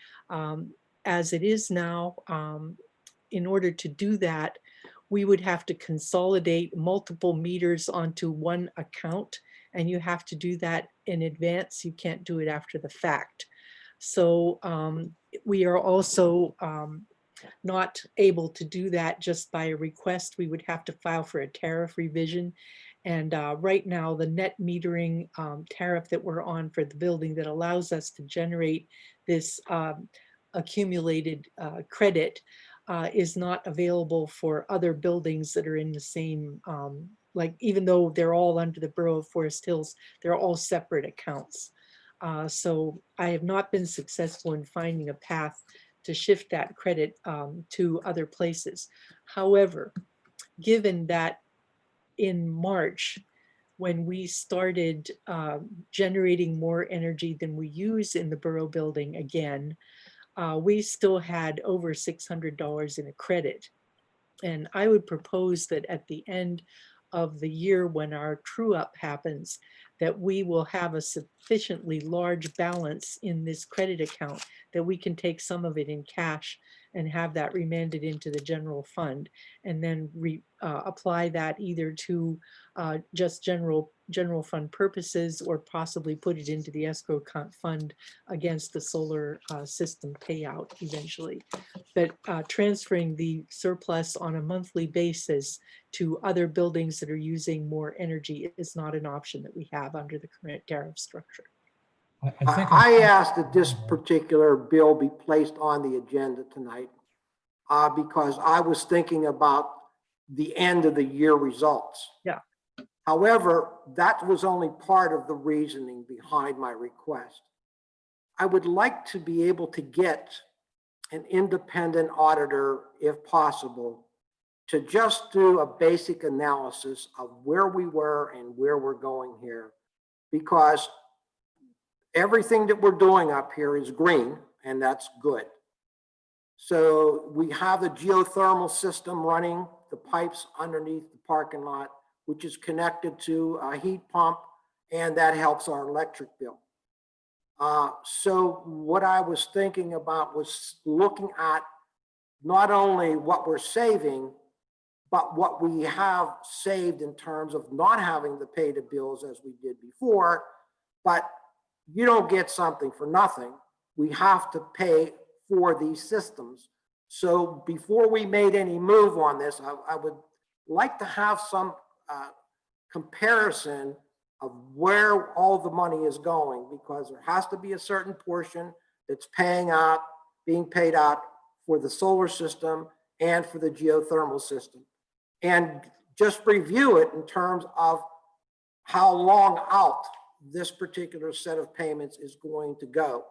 As it is now, in order to do that, we would have to consolidate multiple meters onto one account, and you have to do that in advance. You can't do it after the fact. So we are also not able to do that just by a request. We would have to file for a tariff revision. And right now, the net metering tariff that we're on for the building that allows us to generate this accumulated credit is not available for other buildings that are in the same, like, even though they're all under the Borough of Forest Hills, they're all separate accounts. So I have not been successful in finding a path to shift that credit to other places. However, given that in March, when we started generating more energy than we use in the borough building again, we still had over $600 in a credit. And I would propose that at the end of the year, when our true up happens, that we will have a sufficiently large balance in this credit account that we can take some of it in cash and have that remanded into the general fund, and then apply that either to just general fund purposes, or possibly put it into the escrow fund against the solar system payout eventually. But transferring the surplus on a monthly basis to other buildings that are using more energy is not an option that we have under the current tariff structure. I asked that this particular bill be placed on the agenda tonight because I was thinking about the end of the year results. Yeah. However, that was only part of the reasoning behind my request. I would like to be able to get an independent auditor, if possible, to just do a basic analysis of where we were and where we're going here, because everything that we're doing up here is green, and that's good. So we have the geothermal system running, the pipes underneath the parking lot, which is connected to a heat pump, and that helps our electric bill. So what I was thinking about was looking at not only what we're saving, but what we have saved in terms of not having to pay the bills as we did before. But you don't get something for nothing. We have to pay for these systems. So before we made any move on this, I would like to have some comparison of where all the money is going, because there has to be a certain portion that's being paid out for the solar system and for the geothermal system. And just review it in terms of how long out this particular set of payments is going to go.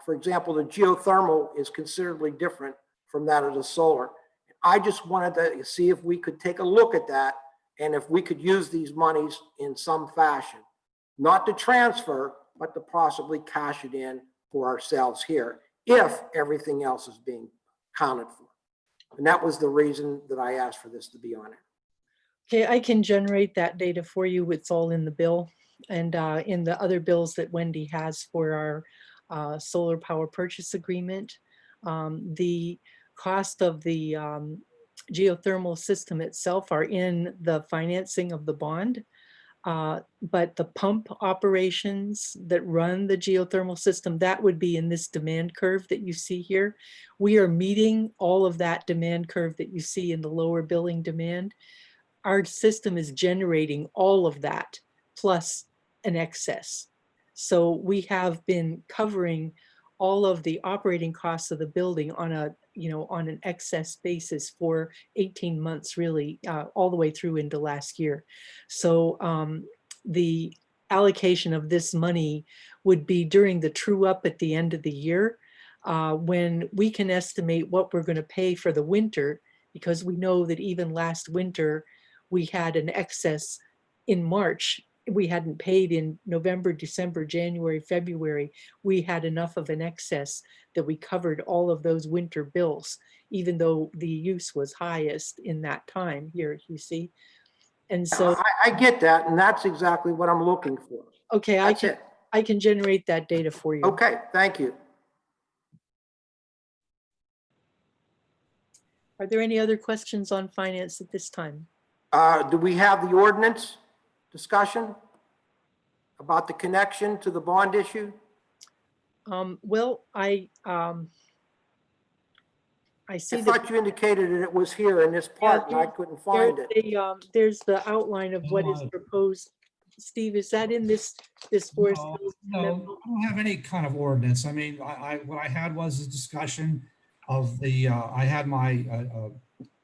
For example, the geothermal is considerably different from that of the solar. I just wanted to see if we could take a look at that and if we could use these monies in some fashion, not to transfer, but to possibly cash it in for ourselves here, if everything else is being accounted for. And that was the reason that I asked for this to be on it. Okay, I can generate that data for you. It's all in the bill and in the other bills that Wendy has for our solar power purchase agreement. The cost of the geothermal system itself are in the financing of the bond. But the pump operations that run the geothermal system, that would be in this demand curve that you see here. We are meeting all of that demand curve that you see in the lower billing demand. Our system is generating all of that plus an excess. So we have been covering all of the operating costs of the building on a, on an excess basis for 18 months, really, all the way through into last year. So the allocation of this money would be during the true up at the end of the year, when we can estimate what we're going to pay for the winter, because we know that even last winter we had an excess in March. We hadn't paid in November, December, January, February. We had enough of an excess that we covered all of those winter bills, even though the use was highest in that time here, you see. And so I get that, and that's exactly what I'm looking for. okay, That's I can generate that data for you. Okay, thank you. Are there any other questions on finance at this time? Do we have the ordinance discussion about the connection to the bond issue? Well, I see I that thought you indicated that it was here in this part, and I couldn't find it. there's the outline of what is proposed. Steve, is that in this Forest Hills No, memo? I don't have any kind of ordinance. I mean, what I had was a discussion of the, I had my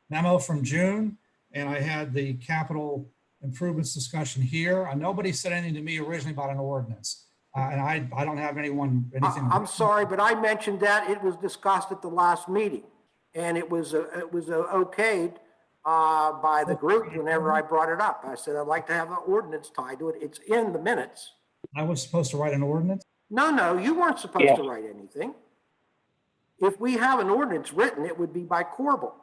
memo from June, and I had the capital improvements discussion here. Nobody said anything to me originally about an ordinance. And I don't have anything. I'm sorry, but I mentioned that it was discussed at the last meeting, and it was okayed by the group whenever I brought it up. I said, I'd like to have an ordinance tied to it. It's in the minutes. I was supposed to write an ordinance? No, you weren't supposed to write anything. If we have an ordinance written, it would be by Corbel.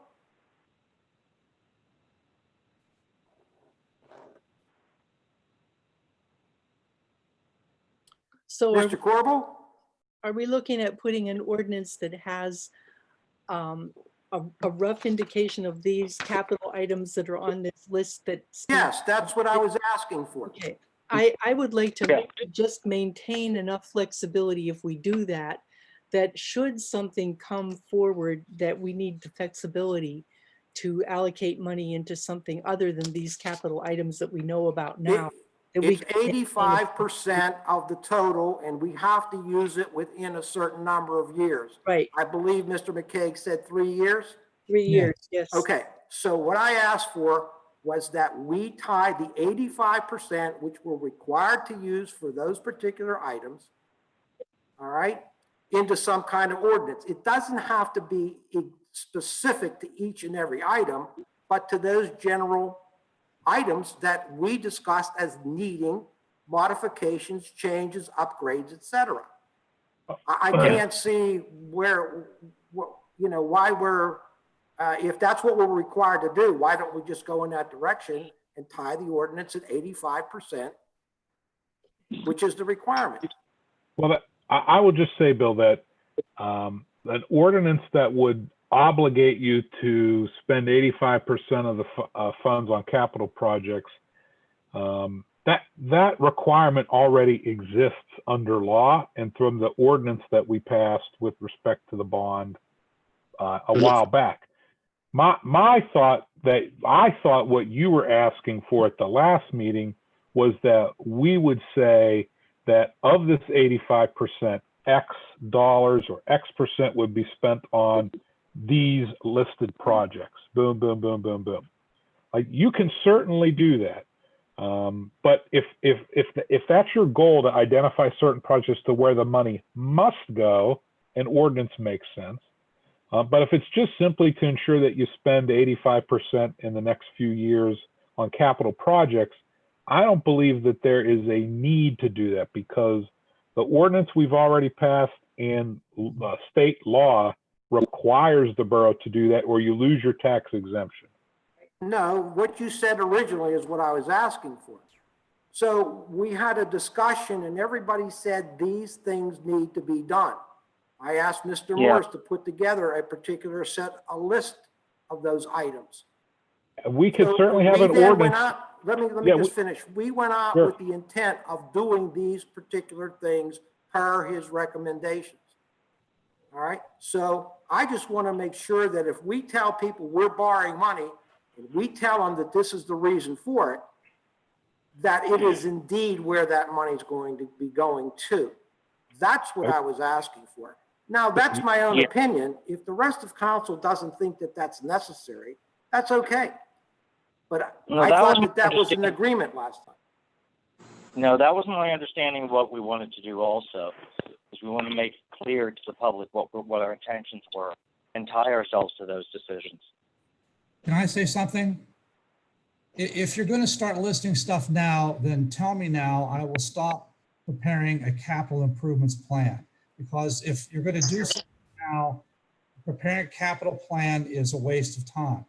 So Mr. Corbel? are we looking at putting an ordinance that has a rough indication of these capital items that are on this list that? Steve- Yes, that's what I was asking for. Okay, I would like to just maintain enough flexibility if we do that, that should something come forward that we need the flexibility to allocate money into something other than these capital items that we know about now. that we It's can maintain a- 85% of the total, and we have to use it within a certain number of years. Right, I believe Mr. McCaig said 3 years. 3 Yeah. years, yes. Okay, so what I asked for was that we tie the 85%, which we're required to use for those particular items, all right, into some kind of ordinance. It doesn't have to be specific to each and every item, but to those general items that we discussed as needing modifications, changes, upgrades, et cetera. I can't see why we're, if that's what we're required to do, why don't we just go in that direction and tie the ordinance at 85%, which is the requirement? Well, I would just say, Bill, that an ordinance that would obligate you to spend 85% of the funds on capital projects, that requirement already exists under law and from the ordinance that we passed with respect to the bond a while back. I thought what you were asking for at the last meeting was that we would say that of this 85%, X dollars or X percent would be spent on these listed projects. Boom, boom, boom, boom, boom. Like, you can certainly do that, But if that's your goal, to identify certain projects to where the money must go, an ordinance makes sense. But if it's just simply to ensure that you spend 85% in the next few years on capital projects, I don't believe that there is a need to do that, because the ordinance we've already passed and state law requires the borough to do that, or you lose your tax exemption. No, what you said originally is what I was asking for. So we had a discussion and everybody said these things need to be done. I asked Mr. Yeah. Morris to put together a list of those items. We could So certainly have we an then went ordinance. out- Let me Yeah, just finish. We went out Sure. with the intent of doing these particular things per his recommendations. All right, so I just want to make sure that if we tell people we're borrowing money, and we tell them that this is the reason for it, that it is indeed where that money is going to be going to. That's what I was asking for. Now, that's my own Yeah. opinion. If the rest of council doesn't think that that's necessary, that's okay. But No, I that thought wasn't that was an understand- agreement last time. No, that was my understanding of what we wanted to do also, is we want to make clear to the public what our intentions were and tie ourselves to those decisions. Can I say something? If you're going to start listing stuff now, then tell me now, I will stop preparing a capital improvements plan. Because if you're going to do something now, preparing a capital plan is a waste of time.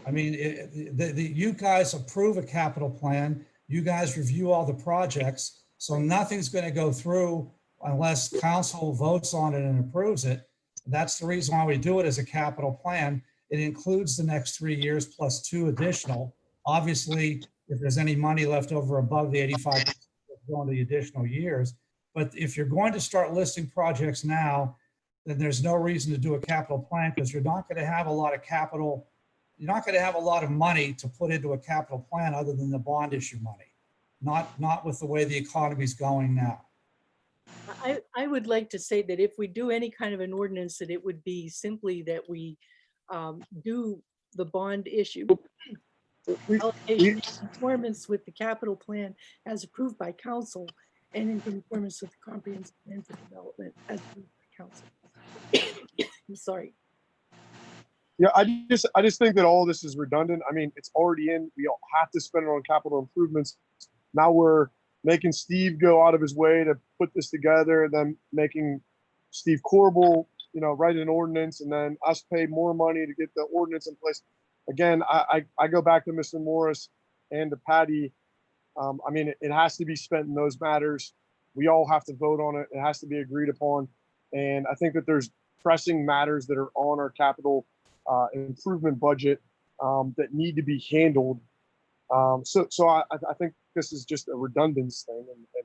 I mean, you guys approve a capital plan, you guys review all the projects, so nothing's going to go through unless council votes on it and approves it. That's the reason why we do it as a capital plan. It includes the next 3 years plus 2 additional. Obviously, if there's any money left over above the 85%, going to the additional years. But if you're going to start listing projects now, then there's no reason to do a capital plan, because you're not going to have a lot of capital. You're not going to have a lot of money to put into a capital plan other than the bond issue money. Not with the way the economy's going now. I would like to say that if we do any kind of an ordinance, that it would be simply that we do the bond issue allocation in conformance with the capital plan as approved by council and in conformance with the comprehensive plan for development as approved by council. I'm sorry. Yeah, I just think that all this is redundant. I mean, it's already in. We all have to spend it on capital improvements. Now we're making Steve go out of his way to put this together, and then making Steve Corbel, write an ordinance, and then us pay more money to get the ordinance in place. Again, I go back to Mr. Morris and to Patty. I mean, it has to be spent in those matters. We all have to vote on it. It has to be agreed upon. And I think that there's pressing matters that are on our capital improvement budget that need to be handled. So I think this is just a redundance thing. And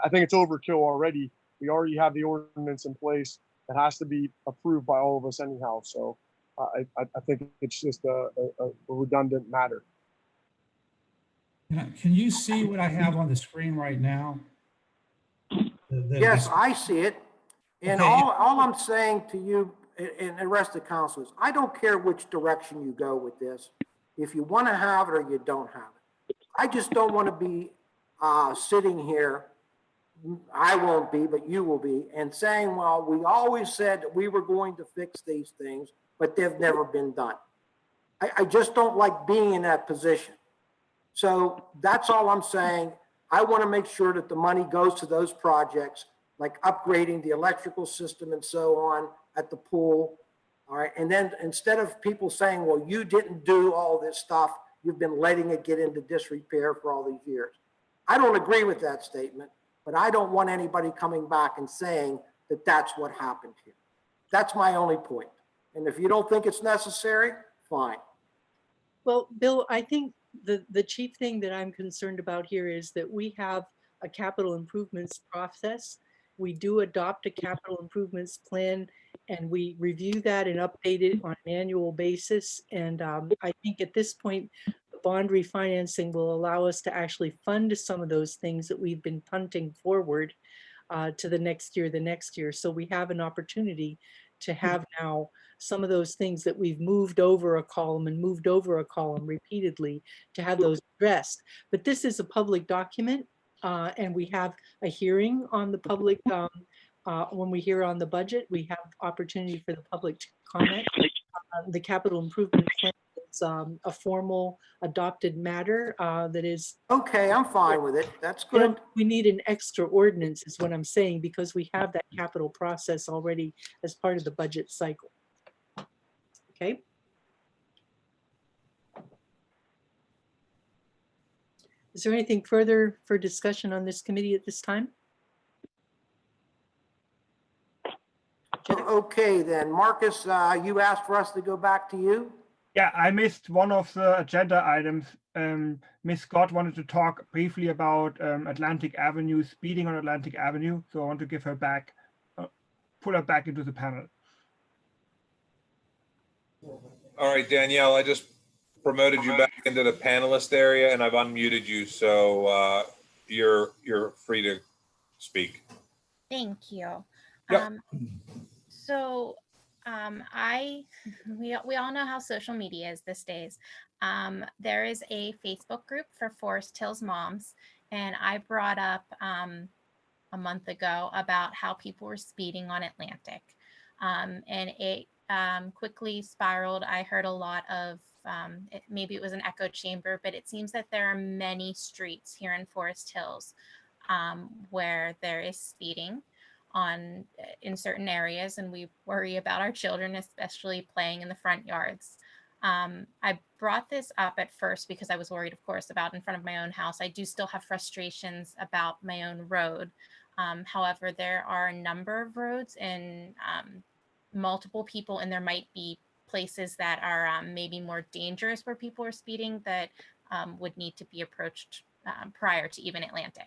I think it's overkill already. We already have the ordinance in place. It has to be approved by all of us anyhow. So I think it's just a redundant matter. Can you see what I have on the screen right now? Yes, I see it. And Okay. all I'm saying to you and the rest of the council is, I don't care which direction you go with this. If you want to have it or you don't have it. I just don't want to be sitting here, I won't be, but you will be, and saying, well, we always said that we were going to fix these things, but they've never been done. I just don't like being in that position. So that's all I'm saying. I want to make sure that the money goes to those projects, like upgrading the electrical system and so on at the pool. All right. And then instead of people saying, well, you didn't do all this stuff, you've been letting it get into disrepair for all these years. I don't agree with that statement, but I don't want anybody coming back and saying that that's what happened here. That's my only point. And if you don't think it's necessary, fine. Well, Bill, I think the chief thing that I'm concerned about here is that we have a capital improvements process. We do adopt a capital improvements plan, and we review that and update it on an annual basis. And I think at this point, the bond refinancing will allow us to actually fund some of those things that we've been punting forward to the next year. So we have an opportunity to have now some of those things that we've moved over a column and moved over a column repeatedly to have those addressed. But this is a public document, and we have a hearing on the public. When we hear on the budget, we have opportunity for the public to comment. The capital improvement plan is a formal adopted matter that is. Okay, I'm fine with it. That's good. We need an extra ordinance is what I'm saying, because we have that capital process already as part of the budget cycle. Okay. Is there anything further for discussion on this committee at this time? Okay, then, Marcus, you asked for us to go back to you? Yeah, I missed one of the agenda items. Ms. Scott wanted to talk briefly about Atlantic Avenue, speeding on Atlantic Avenue. So I want to give her back, pull her back into the panel. All right, Danielle, I just promoted you back into the panelist area and I've unmuted you, so you're free to speak. Thank you. Yep. We all know how social media is these days. There is a Facebook group for Forest Hills moms, and I brought up a month ago about how people were speeding on Atlantic, and it quickly spiraled. I heard a lot of maybe it was an echo chamber, but it seems that there are many streets here in Forest Hills where there is speeding in certain areas, and we worry about our children, especially playing in the front yards. I brought this up at first because I was worried, of course, about in front of my own house. I do still have frustrations about my own road. However, there are a number of roads and multiple people, and there might be places that are maybe more dangerous where people are speeding that would need to be approached prior to even Atlantic.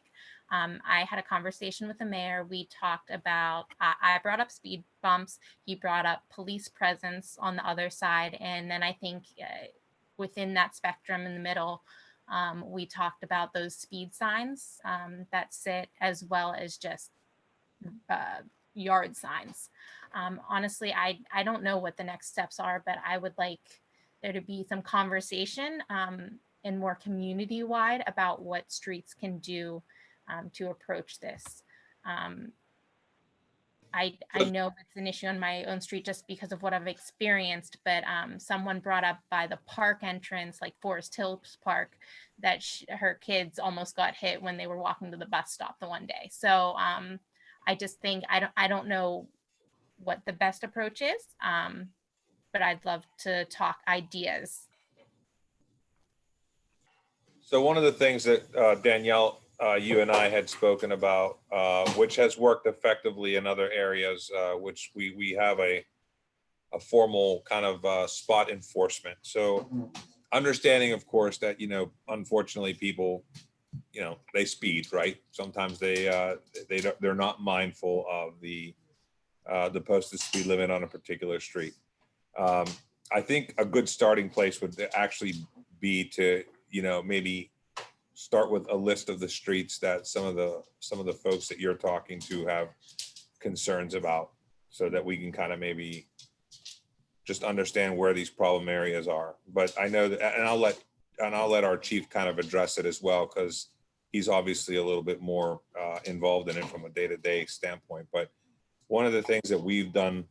I had a conversation with the mayor. We talked about, I brought up speed bumps. He brought up police presence on the other side. And then I think within that spectrum in the middle, we talked about those speed signs that sit, as well as just yard signs. Honestly, I don't know what the next steps are, but I would like there to be some conversation and more community-wide about what streets can do to approach this. I know it's an issue on my own street just because of what I've experienced, but someone brought up by the park entrance, like Forest Hills Park, that her kids almost got hit when they were walking to the bus stop the one day. So I just think, I don't know what the best approach is, but I'd love to talk ideas. So one of the things that Danielle, you and I had spoken about, which has worked effectively in other areas, which we have a formal kind of spot enforcement. So understanding, of course, that, unfortunately people, they speed, right? Sometimes they're not mindful of the posted speed limit on a particular street. I think a good starting place would actually be to, maybe start with a list of the streets that some of the folks that you're talking to have concerns about, so that we can kind of maybe just understand where these problem areas are. But I know that, and I'll let our chief kind of address it as well, because he's obviously a little bit more involved in it from a day-to-day standpoint. But one of the things that we've done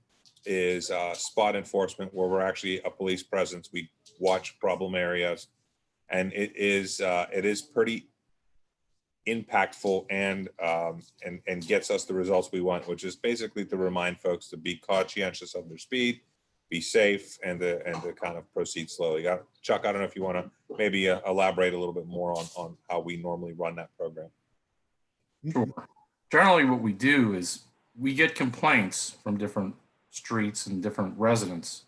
is spot enforcement, where we're actually a police presence. We watch problem areas, and it is pretty impactful and gets us the results we want, which is basically to remind folks to be conscientious of their speed, be safe, and to kind of proceed slowly. Chuck, I don't know if you want to maybe elaborate a little bit more on how we normally run that program. Sure. Generally, what we do is we get complaints from different streets and different residents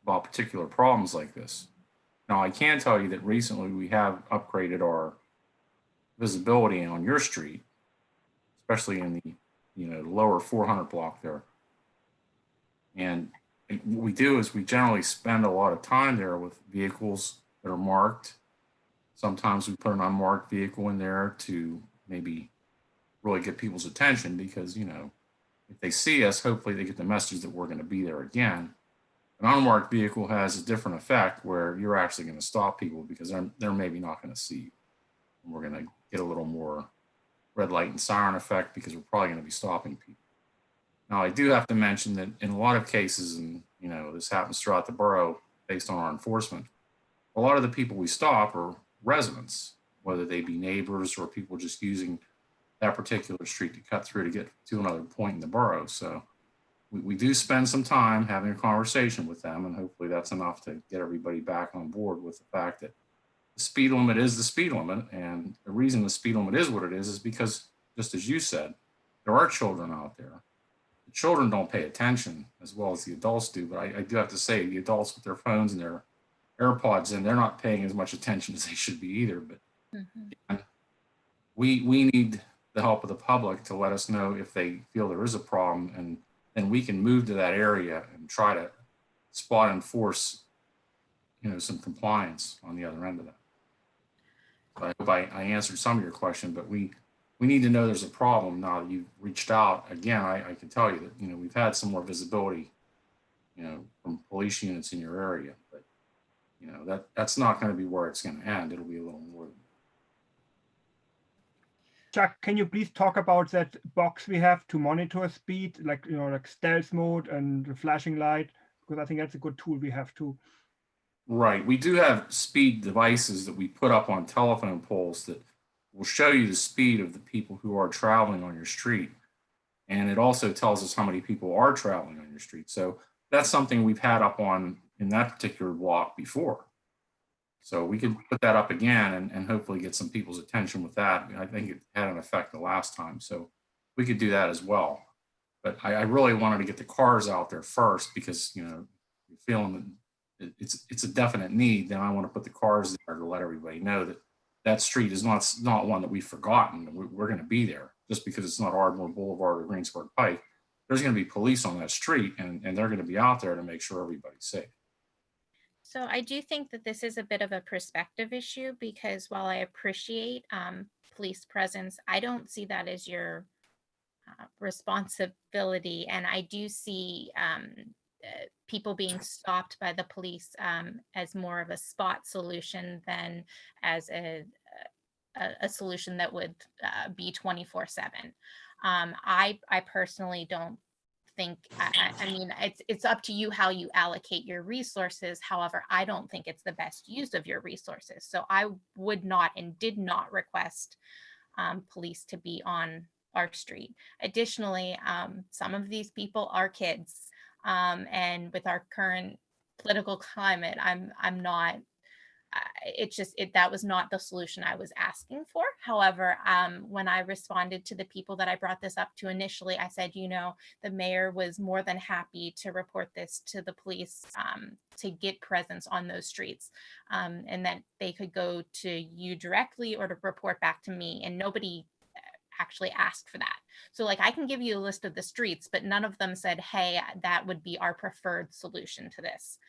about particular problems like this. Now, I can tell you that recently we have upgraded our visibility on your street, especially in the lower 400 block there. And what we do is we generally spend a lot of time there with vehicles that are marked. Sometimes we put an unmarked vehicle in there to maybe really get people's attention, because if they see us, hopefully they get the message that we're going to be there again. An unmarked vehicle has a different effect where you're actually going to stop people because they're maybe not going to see you. And we're going to get a little more red light and siren effect because we're probably going to be stopping people. Now, I do have to mention that in a lot of cases, and this happens throughout the borough based on our enforcement, a lot of the people we stop are residents, whether they be neighbors or people just using that particular street to cut through to get to another point in the borough. So we do spend some time having a conversation with them, and hopefully that's enough to get everybody back on board with the fact that the speed limit is the speed limit. And the reason the speed limit is what it is because, just as you said, there are children out there. The children don't pay attention as well as the adults do, but I do have to say the adults with their phones and their AirPods in, they're not paying as much attention as they should be either. But we need the help of the public to let us know if they feel there is a problem, and then we can move to that area and try to spot enforce, some compliance on the other end of that. So I hope I answered some of your question, but we need to know there's a problem now that you've reached out. Again, I can tell you that, we've had some more visibility, from police units in your area, but that's not going to be where it's going to end. It'll be a little more than that. Chuck, can you please talk about that box we have to monitor speed, like stealth mode and the flashing light? Because I think that's a good tool we have too. Right. We do have speed devices that we put up on telephone poles that will show you the speed of the people who are traveling on your street. And it also tells us how many people are traveling on your street. So that's something we've had up on in that particular block before. So we could put that up again and hopefully get some people's attention with that. I think it had an effect the last time. So we could do that as well. But I really wanted to get the cars out there first because, you're feeling that it's a definite need. Then I want to put the cars there to let everybody know that that street is not one that we've forgotten. We're going to be there just because it's not Ardmore Boulevard or Greensburg Pike. There's going to be police on that street and they're going to be out there to make sure everybody's safe. So I do think that this is a bit of a perspective issue because while I appreciate police presence, I don't see that as your responsibility. And I do see people being stopped by the police as more of a spot solution than as a solution that would be 24/7. I personally don't think, I mean, it's up to you how you allocate your resources. However, I don't think it's the best use of your resources. So I would not and did not request police to be on our street. Additionally, some of these people are kids. And with our current political climate, I'm not, that was not the solution I was asking for. However, when I responded to the people that I brought this up to initially, I said, the mayor was more than happy to report this to the police to get presence on those streets, and that they could go to you directly or to report back to me, and nobody actually asked for that. So like I can give you a list of the streets, but none of them said, hey, that would be our preferred solution to this.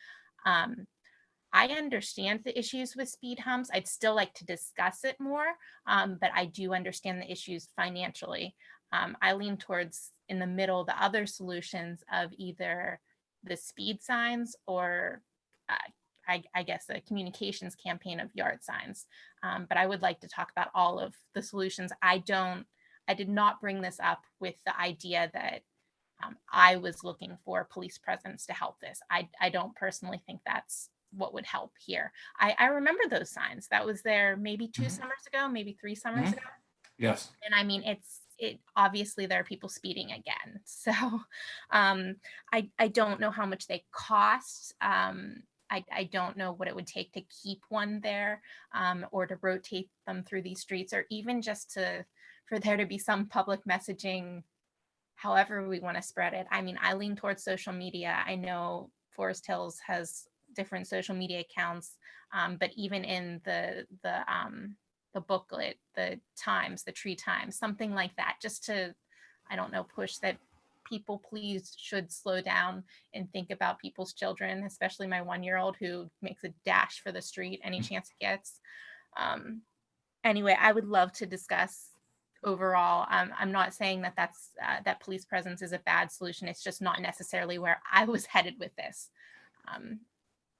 I understand the issues with speed humps. I'd still like to discuss it more, but I do understand the issues financially. I lean towards in the middle, the other solutions of either the speed signs or I guess a communications campaign of yard signs. But I would like to talk about all of the solutions. I did not bring this up with the idea that I was looking for police presence to help this. I don't personally think that's what would help here. I remember those signs. That was there maybe 2 summers ago, maybe 3 summers ago. Yes. And I mean, it obviously there are people speeding again. So I don't know how much they cost. I don't know what it would take to keep one there or to rotate them through these streets, or even just for there to be some public messaging, however we want to spread it. I mean, I lean towards social media. I know Forest Hills has different social media accounts, but even in the booklet, the Times, the Tree Times, something like that, just to, I don't know, push that people please should slow down and think about people's children, especially my 1-year-old who makes a dash for the street any chance it gets. Anyway, I would love to discuss overall. I'm not saying that that police presence is a bad solution. It's just not necessarily where I was headed with this.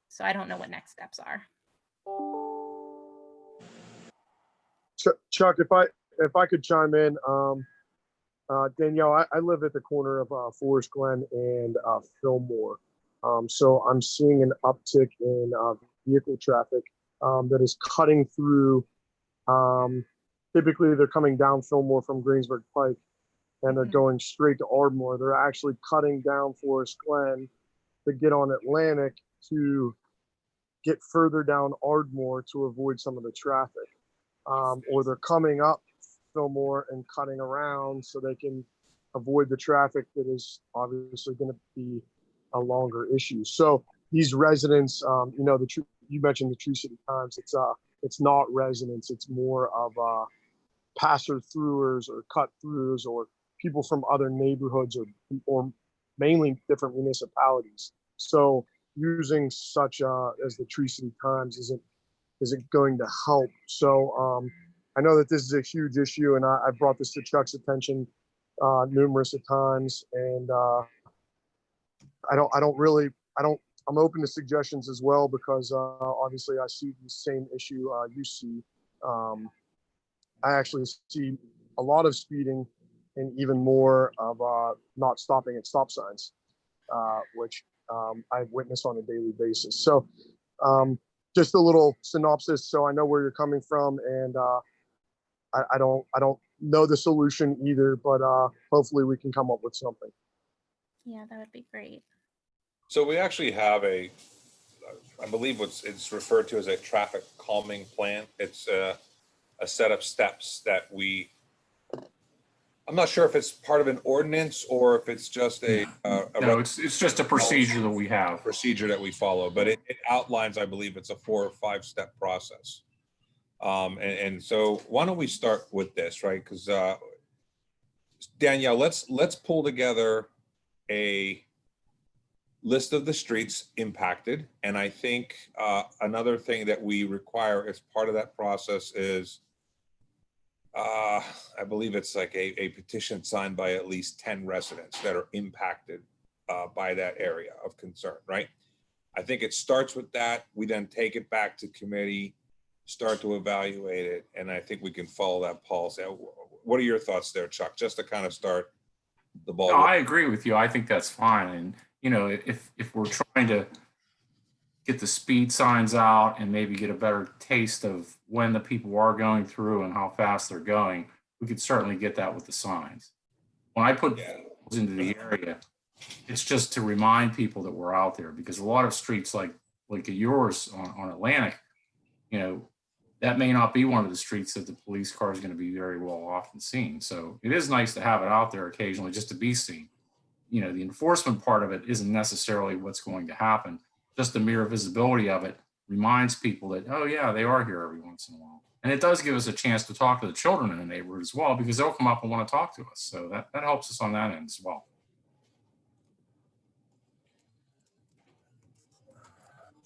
So I don't know what next steps are. Chuck, if I could chime in, Danielle, I live at the corner of Forest Glen and Fillmore. So I'm seeing an uptick in vehicle traffic that is cutting through. Typically, they're coming down Fillmore from Greensburg Pike, and they're going straight to Ardmore. They're actually cutting down Forest Glen to get on Atlantic to get further down Ardmore to avoid some of the traffic. Or they're coming up Fillmore and cutting around so they can avoid the traffic that is obviously going to be a longer issue. So these residents, you mentioned the Tree City Times. It's not residents. It's more of passer-throughers or cut-throughs or people from other neighborhoods or mainly different municipalities. So using such as the Tree City Times isn't going to help. So I know that this is a huge issue, and I brought this to Chuck's attention numerous of times, and I'm open to suggestions as well, because obviously I see the same issue you see. I actually see a lot of speeding and even more of not stopping at stop signs, which I witness on a daily basis. So just a little synopsis so I know where you're coming from, and I don't know the solution either, but hopefully we can come up with something. Yeah, that would be great. So we actually have I believe it's referred to as a traffic calming plan. It's a set of steps that I'm not sure if it's part of an ordinance or if it's just No, it's just a procedure that we have. Procedure that we follow, but it outlines, I believe it's a 4 or 5 step process. And so why don't we start with this, right? Because Danielle, let's pull together a list of the streets impacted. And I think another thing that we require as part of that process is, I believe it's like a petition signed by at least 10 residents that are impacted by that area of concern, right? I think it starts with that. We then take it back to committee, start to evaluate it, and I think we can follow that policy. What are your thoughts there, Chuck? Just to kind of start the ball. No, I agree with you. I think that's fine. And if we're trying to get the speed signs out and maybe get a better taste of when the people are going through and how fast they're going, we could certainly get that with the signs. When I put those into the area, it's just to remind people that we're out there, because a lot of streets like yours on Atlantic, that may not be one of the streets that the police car is going to be very well often seen. So it is nice to have it out there occasionally just to be seen. The enforcement part of it isn't necessarily what's going to happen. Just the mere visibility of it reminds people that, oh yeah, they are here every once in a while. And it does give us a chance to talk to the children in the neighborhood as well, because they'll come up and want to talk to us. So that helps us on that end as well.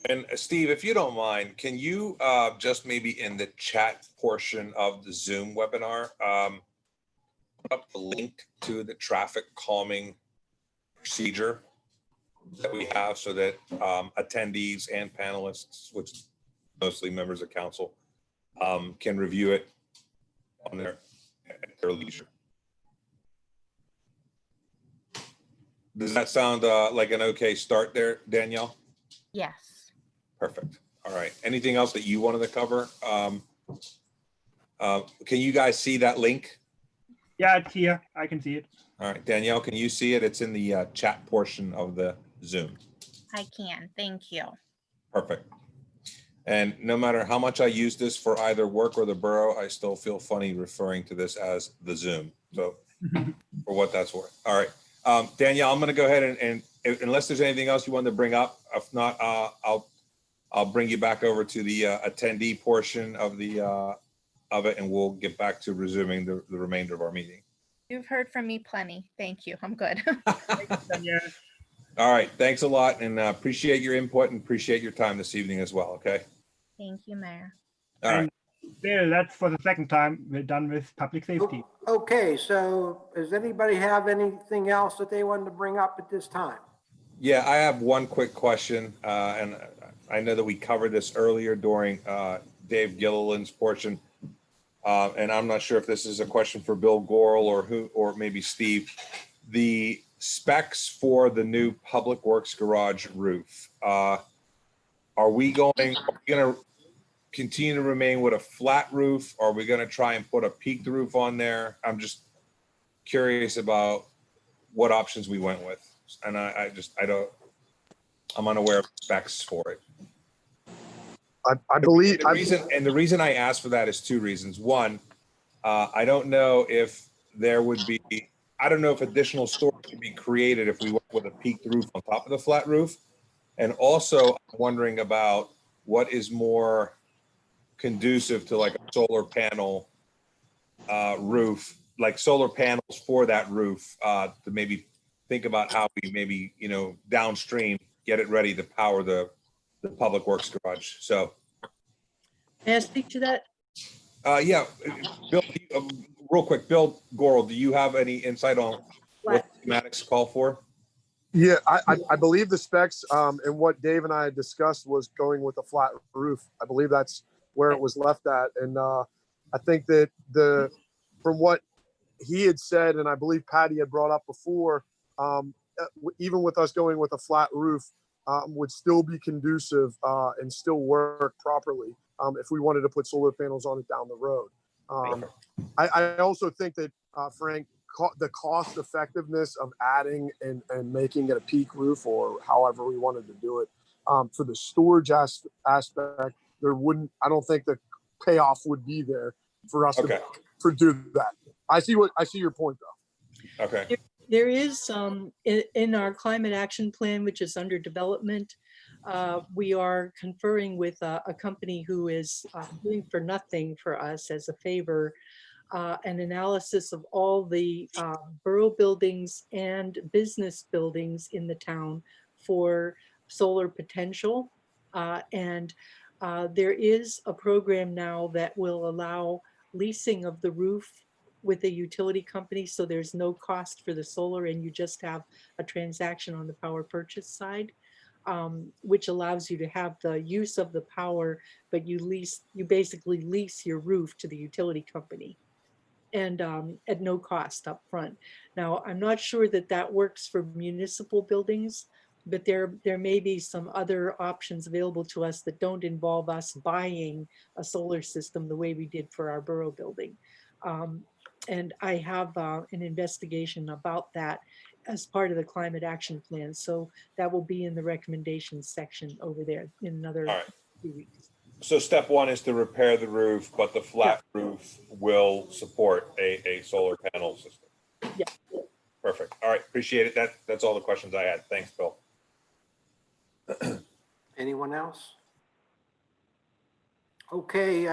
And Steve, if you don't mind, can you just maybe in the chat portion of the Zoom webinar, put up the link to the traffic calming procedure that we have, so that attendees and panelists, which mostly members of council, can review it on at their leisure. Does that sound like an okay start there, Danielle? Yes. Perfect. All right. Anything else that you wanted to cover? Can you guys see that link? Yeah, it's here. I can see it. All right, Danielle, can you see it? It's in the chat portion of the Zoom. I can. Thank you. Perfect. And no matter how much I use this for either work or the borough, I still feel funny referring to this as the Zoom. So for what that's worth. All right. Danielle, I'm going to go ahead and unless there's anything else you wanted to bring up, if not, I'll bring you back over to the attendee portion of it, and we'll get back to resuming the remainder of our meeting. You've heard from me plenty. Thank you. I'm good. All right. Thanks a lot, and appreciate your input and appreciate your time this evening as well. Okay. Thank you, Mayor. All right. Bill, that's for the second time we're done with public safety. Okay, so does anybody have anything else that they wanted to bring up at this time? Yeah, I have one quick question, and I know that we covered this earlier during Dave Gilliland's portion, and I'm not sure if this is a question for Bill Gorel or maybe Steve. The specs for the new Public Works garage roof, are we going to continue to remain with a flat roof? Are we going to try and put a peaked roof on there? I'm just curious about what options we went with. And I'm unaware of specs for it. I believe The reason I asked for that is two reasons. One, I don't know if additional storage could be created if we went with a peaked roof on top of the flat roof. And also I'm wondering about what is more conducive to like a solar panel roof, like solar panels for that roof, to maybe think about how we maybe, downstream get it ready to power the Public Works garage. So, May I speak to that? yeah, Bill, real quick, Bill Gorel, do you have any insight on what schematics call for? Yeah, I believe the specs and what Dave and I had discussed was going with a flat roof. I believe that's where it was left at. And I think that from what he had said, and I believe Patty had brought up before, even with us going with a flat roof, would still be conducive and still work properly if we wanted to put solar panels on it down the road. I also think that, Frank, the cost effectiveness of adding and making it a peak roof, or however we wanted to do it, for the storage aspect, I don't think the payoff would be there for us to do that. I see your point though. Okay. There is in our climate action plan, which is under development, we are conferring with a company who is doing for nothing for us as a favor, an analysis of all the borough buildings and business buildings in the town for solar potential. And there is a program now that will allow leasing of the roof with a utility company, so there's no cost for the solar and you just have a transaction on the power purchase side, which allows you to have the use of the power, but you basically lease your roof to the utility company and at no cost up front. Now, I'm not sure that works for municipal buildings, but there may be some other options available to us that don't involve us buying a solar system the way we did for our borough building. And I have an investigation about that as part of the climate action plan. So that will be in the recommendations section over there in another few weeks. So step one is to repair the roof, but the flat roof will support a solar panel system. Yeah. Perfect. All right. Appreciate it. That's all the questions I had. Thanks, Bill. Anyone else? Okay,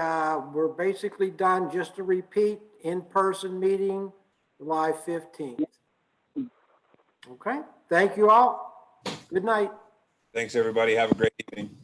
we're basically done. Just to repeat, in-person meeting, July 15th. Okay, thank you all. Good night. Thanks, everybody. Have a great evening.